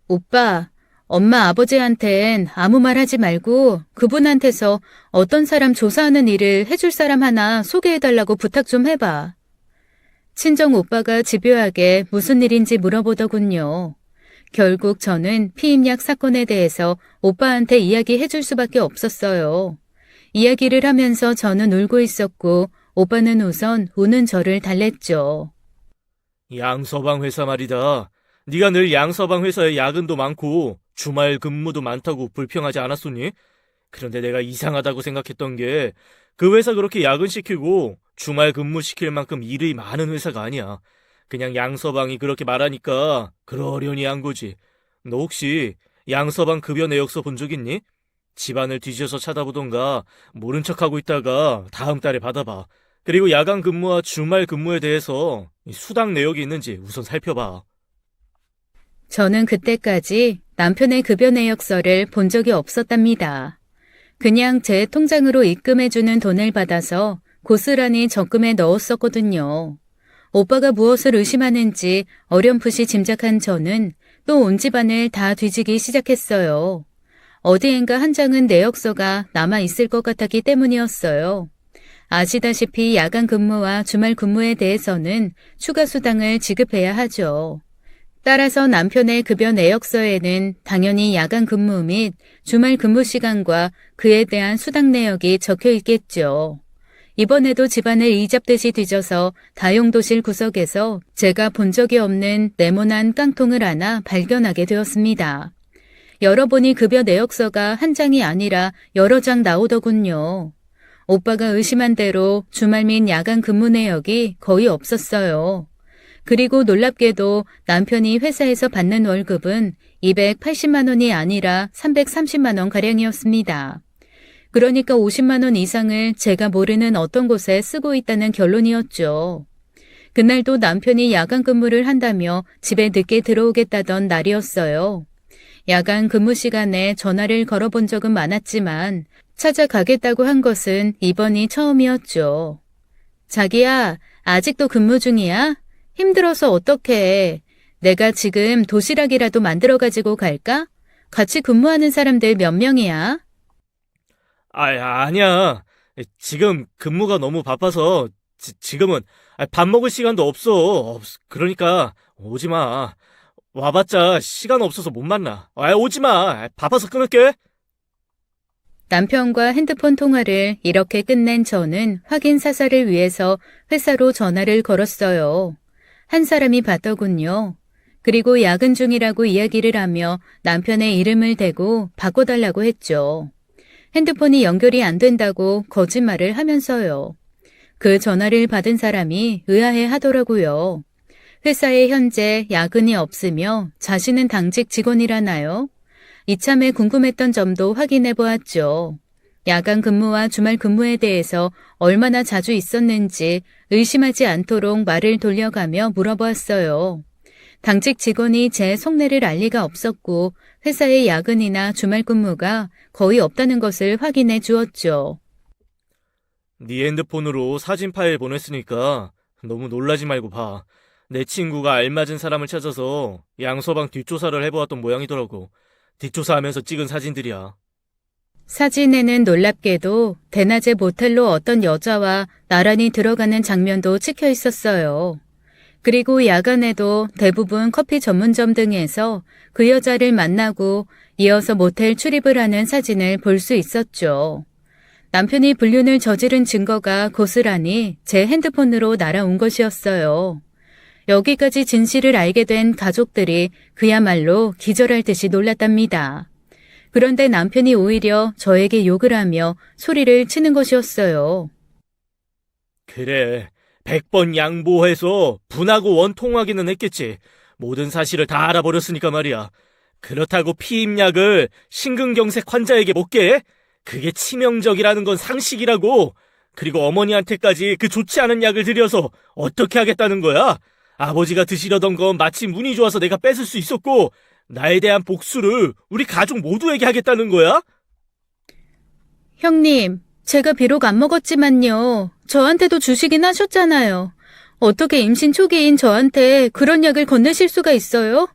오빠, 엄마 아버지한텐 아무 말 하지 말고 그분한테서 어떤 사람 조사하는 일을 해줄 사람 하나 소개해달라고 부탁 좀 해봐. 친정 오빠가 집요하게 무슨 일인지 물어보더군요. 결국 저는 피임약 사건에 대해서 오빠한테 이야기해줄 수밖에 없었어요. 이야기를 하면서 저는 울고 있었고 오빠는 우선 우는 저를 달랬죠. 양서방 회사 말이다. 네가 늘 양서방 회사에 야근도 많고 주말 근무도 많다고 불평하지 않았었니? 그런데 내가 이상하다고 생각했던 게 그 회사 그렇게 야근시키고 주말 근무시킬 만큼 일이 많은 회사가 아니야. 그냥 양서방이 그렇게 말하니까 그러려니 한 거지. 너 혹시 양서방 급여 내역서 본 적 있니? 집안을 뒤져서 찾아보던가 모른 척하고 있다가 다음 달에 받아봐. 그리고 야간 근무와 주말 근무에 대해서 수당 내역이 있는지 우선 살펴봐. 저는 그때까지 남편의 급여 내역서를 본 적이 없었답니다. 그냥 제 통장으로 입금해주는 돈을 받아서 고스란히 적금에 넣었었거든요. 오빠가 무엇을 의심하는지 어렴풋이 짐작한 저는 또 온 집안을 다 뒤지기 시작했어요. 어디엔가 한 장은 내역서가 남아있을 것 같았기 때문이었어요. 아시다시피 야간 근무와 주말 근무에 대해서는 추가 수당을 지급해야 하죠. 따라서 남편의 급여 내역서에는 당연히 야간 근무 및 주말 근무 시간과 그에 대한 수당 내역이 적혀 있겠죠. 이번에도 집안을 이잡듯이 뒤져서 다용도실 구석에서 제가 본 적이 없는 네모난 깡통을 하나 발견하게 되었습니다. 열어보니 급여 내역서가 한 장이 아니라 여러 장 나오더군요. 오빠가 의심한 대로 주말 및 야간 근무 내역이 거의 없었어요. 그리고 놀랍게도 남편이 회사에서 받는 월급은 280만 원이 아니라 330만 원 가량이었습니다. 그러니까 50만 원 이상을 제가 모르는 어떤 곳에 쓰고 있다는 결론이었죠. 그날도 남편이 야간 근무를 한다며 집에 늦게 들어오겠다던 날이었어요. 야간 근무 시간에 전화를 걸어본 적은 많았지만 찾아가겠다고 한 것은 이번이 처음이었죠. 자기야, 아직도 근무 중이야? 힘들어서 어떡해. 내가 지금 도시락이라도 만들어가지고 갈까? 같이 근무하는 사람들 몇 명이야? 아니야. 지금 근무가 너무 바빠서 지금은 밥 먹을 시간도 없어. 그러니까 오지 마. 와봤자 시간 없어서 못 만나. 오지 마. 바빠서 끊을게. 남편과 핸드폰 통화를 이렇게 끝낸 저는 확인 사살을 위해서 회사로 전화를 걸었어요. 한 사람이 받더군요. 그리고 야근 중이라고 이야기를 하며 남편의 이름을 대고 바꿔달라고 했죠. 핸드폰이 연결이 안 된다고 거짓말을 하면서요. 그 전화를 받은 사람이 의아해 하더라고요. 회사에 현재 야근이 없으며 자신은 당직 직원이라나요? 이참에 궁금했던 점도 확인해 보았죠. 야간 근무와 주말 근무에 대해서 얼마나 자주 있었는지 의심하지 않도록 말을 돌려가며 물어보았어요. 당직 직원이 제 속내를 알 리가 없었고 회사의 야근이나 주말 근무가 거의 없다는 것을 확인해 주었죠. 네 핸드폰으로 사진 파일 보냈으니까 너무 놀라지 말고 봐. 내 친구가 알맞은 사람을 찾아서 양서방 뒷조사를 해보았던 모양이더라고. 뒷조사하면서 찍은 사진들이야. 사진에는 놀랍게도 대낮에 모텔로 어떤 여자와 나란히 들어가는 장면도 찍혀 있었어요. 그리고 야간에도 대부분 커피 전문점 등에서 그 여자를 만나고 이어서 모텔 출입을 하는 사진을 볼 수 있었죠. 남편이 불륜을 저지른 증거가 고스란히 제 핸드폰으로 날아온 것이었어요. 여기까지 진실을 알게 된 가족들이 그야말로 기절할 듯이 놀랐답니다. 그런데 남편이 오히려 저에게 욕을 하며 소리를 치는 것이었어요. 그래, 100번 양보해서 분하고 원통하기는 했겠지. 모든 사실을 다 알아버렸으니까 말이야. 그렇다고 피임약을 심근경색 환자에게 먹게 해? 그게 치명적이라는 건 상식이라고. 그리고 어머니한테까지 그 좋지 않은 약을 들여서 어떻게 하겠다는 거야? 아버지가 드시려던 건 마침 운이 좋아서 내가 뺏을 수 있었고, 나에 대한 복수를 우리 가족 모두에게 하겠다는 거야? 형님, 제가 비록 안 먹었지만요. 저한테도 주시긴 하셨잖아요. 어떻게 임신 초기인 저한테 그런 약을 건네실 수가 있어요?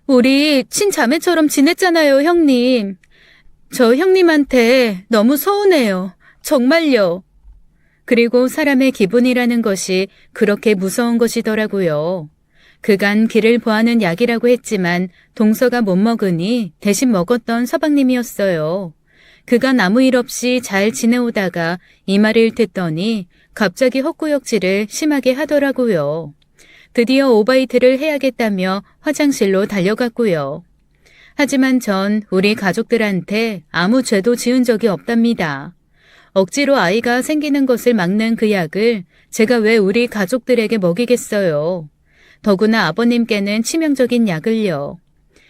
우리 친자매처럼 지냈잖아요, 형님. 저 형님한테 너무 서운해요. 정말요. 그리고 사람의 기분이라는 것이 그렇게 무서운 것이더라고요. 그간 기를 보하는 약이라고 했지만 동서가 못 먹으니 대신 먹었던 서방님이었어요. 그간 아무 일 없이 잘 지내오다가 이마를 텄더니 갑자기 헛구역질을 심하게 하더라고요. 드디어 오바이트를 해야겠다며 화장실로 달려갔고요. 하지만 전 우리 가족들한테 아무 죄도 지은 적이 없답니다. 억지로 아이가 생기는 것을 막는 그 약을 제가 왜 우리 가족들에게 먹이겠어요. 더구나 아버님께는 치명적인 약을요.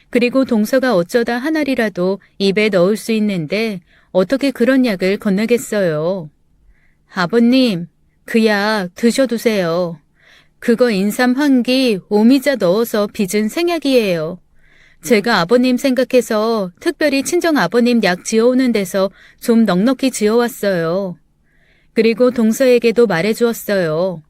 그리고 동서가 어쩌다 한 알이라도 입에 넣을 수 있는데 어떻게 그런 약을 건네겠어요. 아버님, 그 약 드셔두세요. 그거 인삼 환기, 오미자 넣어서 빚은 생약이에요. 제가 아버님 생각해서 특별히 친정 아버님 약 지어오는 데서 좀 넉넉히 지어왔어요. 그리고 동서에게도 말해주었어요.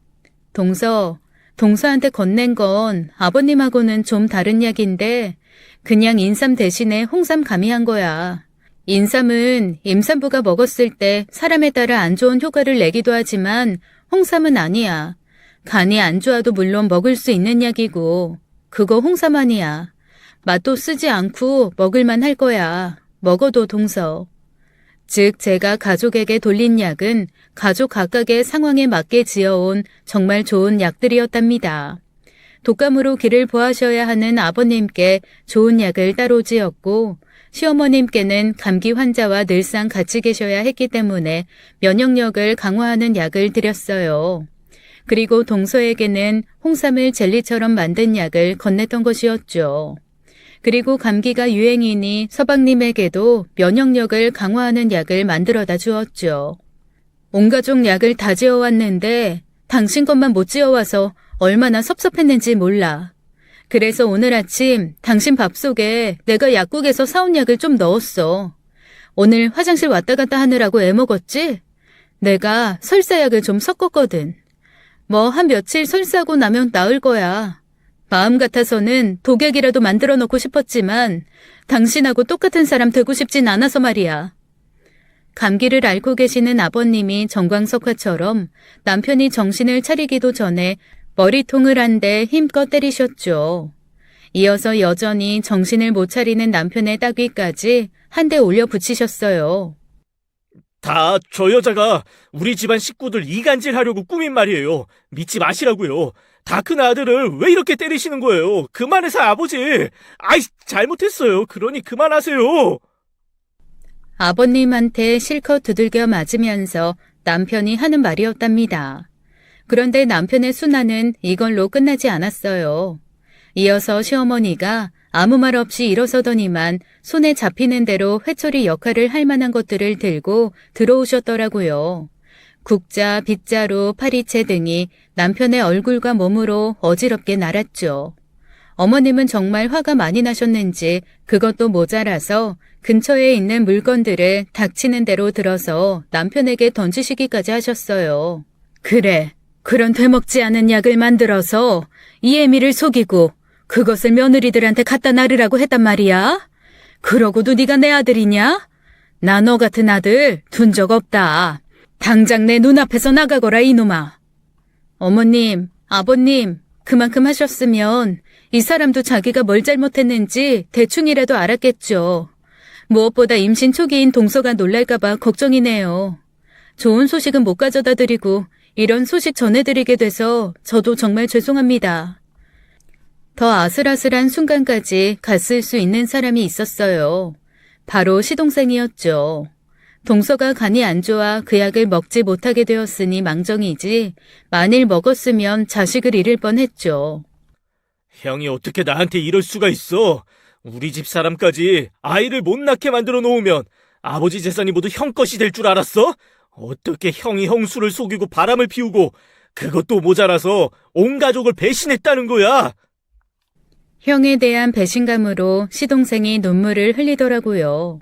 동서한테 건넨 건 아버님하고는 좀 다른 약인데 그냥 인삼 대신에 홍삼 가미한 거야. 인삼은 임산부가 먹었을 때 사람에 따라 안 좋은 효과를 내기도 하지만 홍삼은 아니야. 간이 안 좋아도 물론 먹을 수 있는 약이고 그거 홍삼 아니야. 맛도 쓰지 않고 먹을만 할 거야. 먹어도 동서. 즉 제가 가족에게 돌린 약은 가족 각각의 상황에 맞게 지어온 정말 좋은 약들이었답니다. 독감으로 기를 보하셔야 하는 아버님께 좋은 약을 따로 지었고 시어머님께는 감기 환자와 늘상 같이 계셔야 했기 때문에 면역력을 강화하는 약을 드렸어요. 그리고 동서에게는 홍삼을 젤리처럼 만든 약을 건넸던 것이었죠. 그리고 감기가 유행이니 서방님에게도 면역력을 강화하는 약을 만들어다 주었죠. 온 가족 약을 다 지어왔는데 당신 것만 못 지어와서 얼마나 섭섭했는지 몰라. 그래서 오늘 아침 당신 밥 속에 내가 약국에서 사온 약을 좀 넣었어. 오늘 화장실 왔다 갔다 하느라고 애먹었지? 내가 설사약을 좀 섞었거든. 뭐 한 며칠 설사하고 나면 나을 거야. 마음 같아서는 독약이라도 만들어 놓고 싶었지만 당신하고 똑같은 사람 되고 싶진 않아서 말이야. 감기를 앓고 계시는 아버님이 정광석화처럼 남편이 정신을 차리기도 전에 머리통을 한 대 힘껏 때리셨죠. 이어서 여전히 정신을 못 차리는 남편의 따귀까지 한 대 올려 붙이셨어요. 다 저 여자가 우리 집안 식구들 이간질하려고 꾸민 말이에요. 믿지 마시라고요. 다 큰 아들을 왜 이렇게 때리시는 거예요? 그만해서 아버지. 아이, 잘못했어요. 그러니 그만하세요. 아버님한테 실컷 두들겨 맞으면서 남편이 하는 말이었답니다. 그런데 남편의 순환은 이걸로 끝나지 않았어요. 이어서 시어머니가 아무 말 없이 일어서더니만 손에 잡히는 대로 회초리 역할을 할 만한 것들을 들고 들어오셨더라고요. 국자, 빗자루, 파리채 등이 남편의 얼굴과 몸으로 어지럽게 날았죠. 어머님은 정말 화가 많이 나셨는지 그것도 모자라서 근처에 있는 물건들을 닥치는 대로 들어서 남편에게 던지시기까지 하셨어요. 그래, 그런 되먹지 않은 약을 만들어서 이애미를 속이고 그것을 며느리들한테 갖다 나르라고 했단 말이야? 그러고도 네가 내 아들이냐? 나 너 같은 아들 둔 적 없다. 당장 내 눈앞에서 나가거라 이놈아. 어머님, 아버님, 그만큼 하셨으면 이 사람도 자기가 뭘 잘못했는지 대충이라도 알았겠죠. 무엇보다 임신 초기인 동서가 놀랄까봐 걱정이네요. 좋은 소식은 못 가져다 드리고 이런 소식 전해드리게 돼서 저도 정말 죄송합니다. 더 아슬아슬한 순간까지 갔을 수 있는 사람이 있었어요. 바로 시동생이었죠. 동서가 간이 안 좋아 그 약을 먹지 못하게 되었으니 망정이지 만일 먹었으면 자식을 잃을 뻔했죠. 형이 어떻게 나한테 이럴 수가 있어? 우리 집 사람까지 아이를 못 낳게 만들어 놓으면 아버지 재산이 모두 형 것이 될 줄 알았어? 어떻게 형이 형수를 속이고 바람을 피우고 그것도 모자라서 온 가족을 배신했다는 거야? 형에 대한 배신감으로 시동생이 눈물을 흘리더라고요.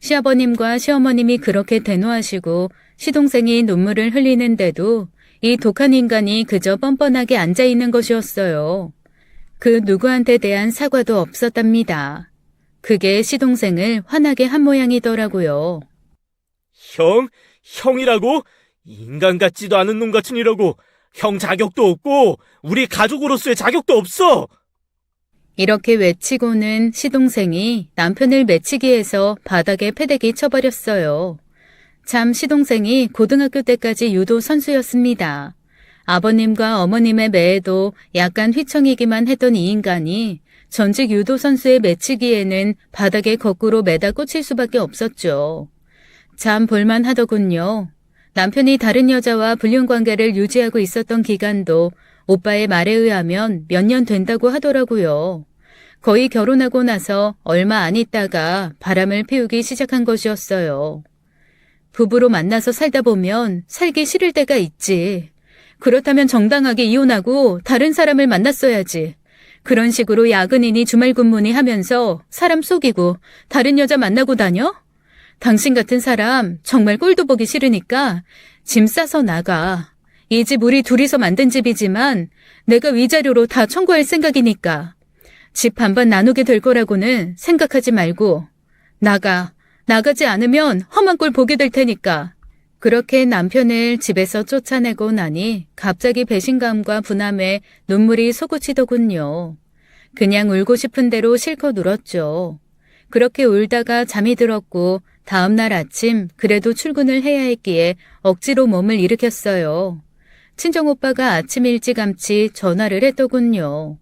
시아버님과 시어머님이 그렇게 대노하시고 시동생이 눈물을 흘리는데도 이 독한 인간이 그저 뻔뻔하게 앉아있는 것이었어요. 그 누구한테 대한 사과도 없었답니다. 그게 시동생을 화나게 한 모양이더라고요. 형이라고? 인간 같지도 않은 놈 같은 이라고. 형 자격도 없고 우리 가족으로서의 자격도 없어. 이렇게 외치고는 시동생이 남편을 매치기해서 바닥에 패대기 쳐버렸어요. 참 시동생이 고등학교 때까지 유도 선수였습니다. 아버님과 어머님의 매에도 약간 휘청이기만 했던 이 인간이 전직 유도 선수의 매치기에는 바닥에 거꾸로 매다 꽂힐 수밖에 없었죠. 참 볼만하더군요. 남편이 다른 여자와 불륜관계를 유지하고 있었던 기간도 오빠의 말에 의하면 몇 년 된다고 하더라고요. 거의 결혼하고 나서 얼마 안 있다가 바람을 피우기 시작한 것이었어요. 부부로 만나서 살다 보면 살기 싫을 때가 있지. 그렇다면 정당하게 이혼하고 다른 사람을 만났어야지. 그런 식으로 야근이니 주말 근무니 하면서 사람 속이고 다른 여자 만나고 다녀? 당신 같은 사람 정말 꼴도 보기 싫으니까 짐 싸서 나가. 이 집 우리 둘이서 만든 집이지만 내가 위자료로 다 청구할 생각이니까. 집 반반 나누게 될 거라고는 생각하지 말고 나가. 나가지 않으면 험한 꼴 보게 될 테니까. 그렇게 남편을 집에서 쫓아내고 나니 갑자기 배신감과 분함에 눈물이 솟구치더군요. 그냥 울고 싶은 대로 실컷 울었죠. 그렇게 울다가 잠이 들었고 다음날 아침 그래도 출근을 해야 했기에 억지로 몸을 일으켰어요. 친정오빠가 아침 일찌감치 전화를 했더군요.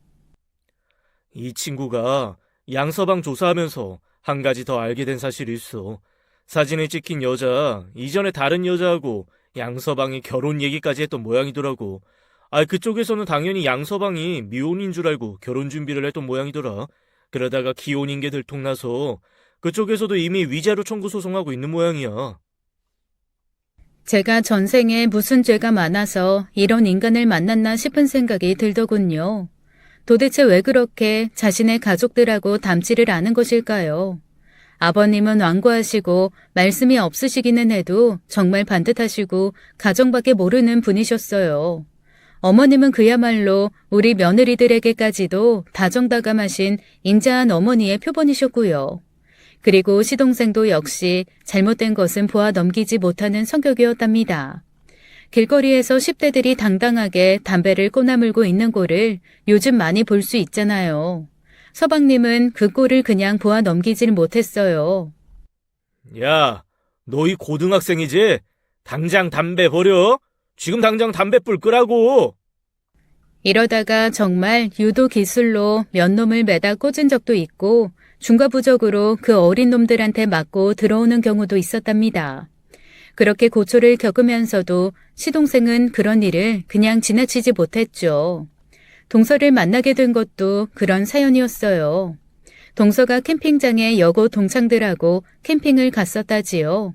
이 친구가 양서방 조사하면서 한 가지 더 알게 된 사실이 있어. 사진에 찍힌 여자, 이전에 다른 여자하고 양서방이 결혼 얘기까지 했던 모양이더라고. 그쪽에서는 당연히 양서방이 미혼인 줄 알고 결혼 준비를 했던 모양이더라. 그러다가 기혼인 게 들통나서 그쪽에서도 이미 위자료 청구 소송하고 있는 모양이야. 제가 전생에 무슨 죄가 많아서 이런 인간을 만났나 싶은 생각이 들더군요. 도대체 왜 그렇게 자신의 가족들하고 닮지를 않은 것일까요? 아버님은 완고하시고 말씀이 없으시기는 해도 정말 반듯하시고 가정밖에 모르는 분이셨어요. 어머님은 그야말로 우리 며느리들에게까지도 다정다감하신 인자한 어머니의 표본이셨고요. 그리고 시동생도 역시 잘못된 것은 보아 넘기지 못하는 성격이었답니다. 길거리에서 10대들이 당당하게 담배를 꼬나물고 있는 꼴을 요즘 많이 볼 수 있잖아요. 서방님은 그 꼴을 그냥 보아 넘기질 못했어요. 야, 너희 고등학생이지? 당장 담배 버려? 지금 당장 담배불 끄라고! 이러다가 정말 유도 기술로 몇 놈을 매다 꽂은 적도 있고 중과부적으로 그 어린 놈들한테 맞고 들어오는 경우도 있었답니다. 그렇게 고초를 겪으면서도 시동생은 그런 일을 그냥 지나치지 못했죠. 동서를 만나게 된 것도 그런 사연이었어요. 동서가 캠핑장에 여고 동창들하고 캠핑을 갔었다지요.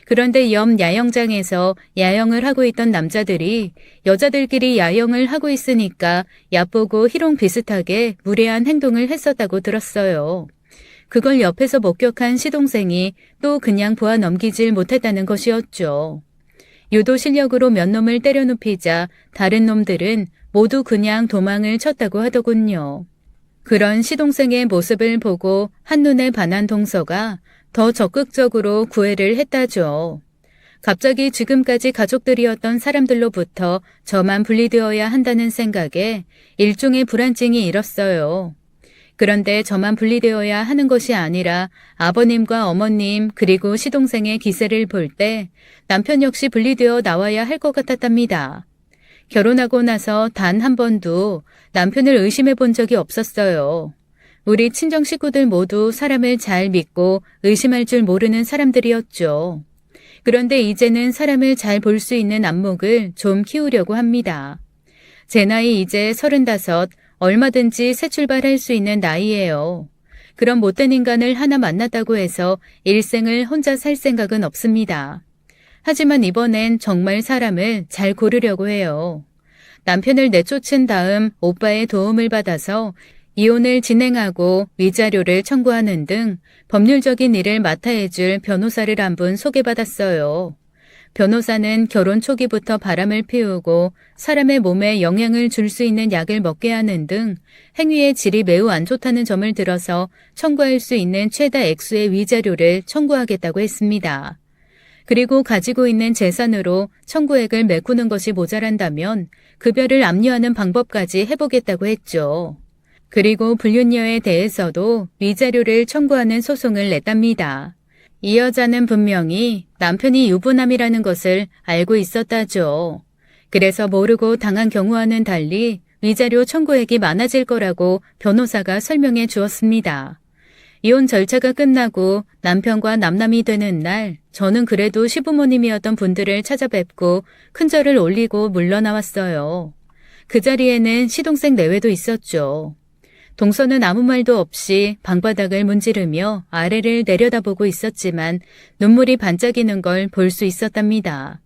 그런데 옆 야영장에서 야영을 하고 있던 남자들이 여자들끼리 야영을 하고 있으니까 얕보고 희롱 비슷하게 무례한 행동을 했었다고 들었어요. 그걸 옆에서 목격한 시동생이 또 그냥 보아 넘기질 못했다는 것이었죠. 유도 실력으로 몇 놈을 때려눕히자 다른 놈들은 모두 그냥 도망을 쳤다고 하더군요. 그런 시동생의 모습을 보고 한눈에 반한 동서가 더 적극적으로 구애를 했다죠. 갑자기 지금까지 가족들이었던 사람들로부터 저만 분리되어야 한다는 생각에 일종의 불안증이 일었어요. 그런데 저만 분리되어야 하는 것이 아니라 아버님과 어머님 그리고 시동생의 기세를 볼 때 남편 역시 분리되어 나와야 할 것 같았답니다. 결혼하고 나서 단 한 번도 남편을 의심해 본 적이 없었어요. 우리 친정 식구들 모두 사람을 잘 믿고 의심할 줄 모르는 사람들이었죠. 그런데 이제는 사람을 잘 볼 수 있는 안목을 좀 키우려고 합니다. 제 나이 이제 35, 얼마든지 새 출발할 수 있는 나이예요. 그런 못된 인간을 하나 만났다고 해서 일생을 혼자 살 생각은 없습니다. 하지만 이번엔 정말 사람을 잘 고르려고 해요. 남편을 내쫓은 다음 오빠의 도움을 받아서 이혼을 진행하고 위자료를 청구하는 등 법률적인 일을 맡아해줄 변호사를 한 분 소개받았어요. 변호사는 결혼 초기부터 바람을 피우고 사람의 몸에 영향을 줄 수 있는 약을 먹게 하는 등 행위의 질이 매우 안 좋다는 점을 들어서 청구할 수 있는 최다 액수의 위자료를 청구하겠다고 했습니다. 그리고 가지고 있는 재산으로 청구액을 메꾸는 것이 모자란다면 급여를 압류하는 방법까지 해보겠다고 했죠. 그리고 불륜녀에 대해서도 위자료를 청구하는 소송을 냈답니다. 이 여자는 분명히 남편이 유부남이라는 것을 알고 있었다죠. 그래서 모르고 당한 경우와는 달리 위자료 청구액이 많아질 거라고 변호사가 설명해 주었습니다. 이혼 절차가 끝나고 남편과 남남이 되는 날, 저는 그래도 시부모님이었던 분들을 찾아뵙고 큰절을 올리고 물러나왔어요. 그 자리에는 시동생 내외도 있었죠. 동서는 아무 말도 없이 방바닥을 문지르며 아래를 내려다보고 있었지만 눈물이 반짝이는 걸 볼 수 있었답니다.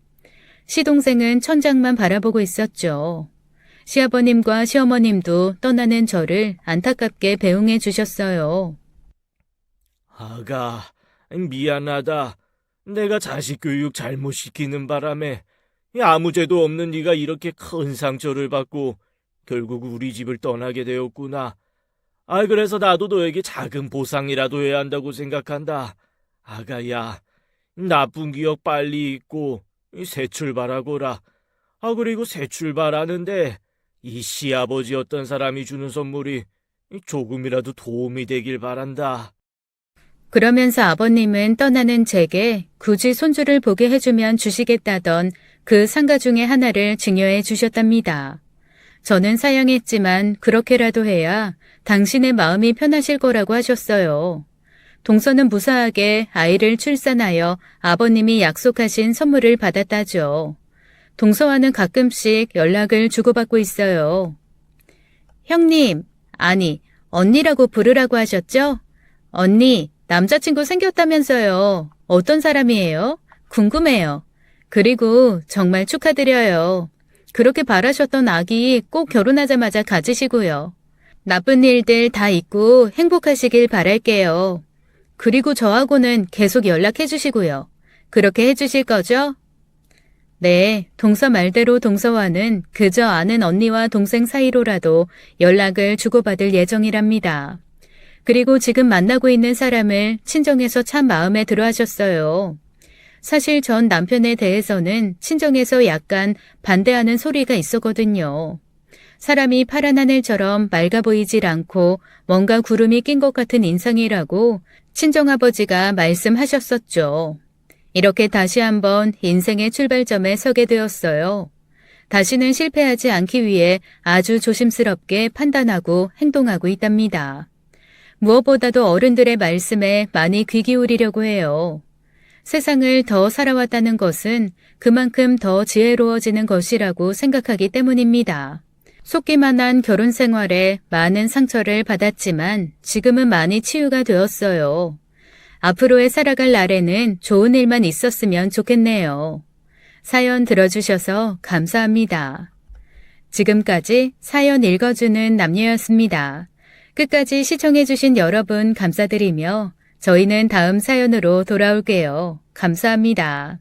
시동생은 천장만 바라보고 있었죠. 시아버님과 시어머님도 떠나는 저를 안타깝게 배웅해 주셨어요. 아가, 미안하다. 내가 자식 교육 잘못 시키는 바람에 아무 죄도 없는 네가 이렇게 큰 상처를 받고 결국 우리 집을 떠나게 되었구나. 그래서 나도 너에게 작은 보상이라도 해야 한다고 생각한다. 아가야, 나쁜 기억 빨리 잊고 새 출발하거라. 그리고 새 출발하는데 이 시아버지였던 사람이 주는 선물이 조금이라도 도움이 되길 바란다. 그러면서 아버님은 떠나는 제게 굳이 손주를 보게 해주면 주시겠다던 그 상가 중에 하나를 증여해 주셨답니다. 저는 사양했지만 그렇게라도 해야 당신의 마음이 편하실 거라고 하셨어요. 동서는 무사하게 아이를 출산하여 아버님이 약속하신 선물을 받았다죠. 동서와는 가끔씩 연락을 주고받고 있어요. 형님, 아니, 언니라고 부르라고 하셨죠? 언니, 남자친구 생겼다면서요. 어떤 사람이에요? 궁금해요. 그리고 정말 축하드려요. 그렇게 바라셨던 아기 꼭 결혼하자마자 가지시고요. 나쁜 일들 다 잊고 행복하시길 바랄게요. 그리고 저하고는 계속 연락해 주시고요. 그렇게 해주실 거죠? 네, 동서 말대로 동서와는 그저 아는 언니와 동생 사이로라도 연락을 주고받을 예정이랍니다. 그리고 지금 만나고 있는 사람을 친정에서 참 마음에 들어 하셨어요. 사실 전 남편에 대해서는 친정에서 약간 반대하는 소리가 있었거든요. 사람이 파란 하늘처럼 맑아 보이질 않고 뭔가 구름이 낀 것 같은 인상이라고 친정아버지가 말씀하셨었죠. 이렇게 다시 한번 인생의 출발점에 서게 되었어요. 다시는 실패하지 않기 위해 아주 조심스럽게 판단하고 행동하고 있답니다. 무엇보다도 어른들의 말씀에 많이 귀 기울이려고 해요. 세상을 더 살아왔다는 것은 그만큼 더 지혜로워지는 것이라고 생각하기 때문입니다. 속기만 한 결혼 생활에 많은 상처를 받았지만 지금은 많이 치유가 되었어요. 앞으로의 살아갈 날에는 좋은 일만 있었으면 좋겠네요. 사연 들어주셔서 감사합니다. 지금까지 사연 읽어주는 남녀였습니다. 끝까지 시청해주신 여러분 감사드리며 저희는 다음 사연으로 돌아올게요. 감사합니다.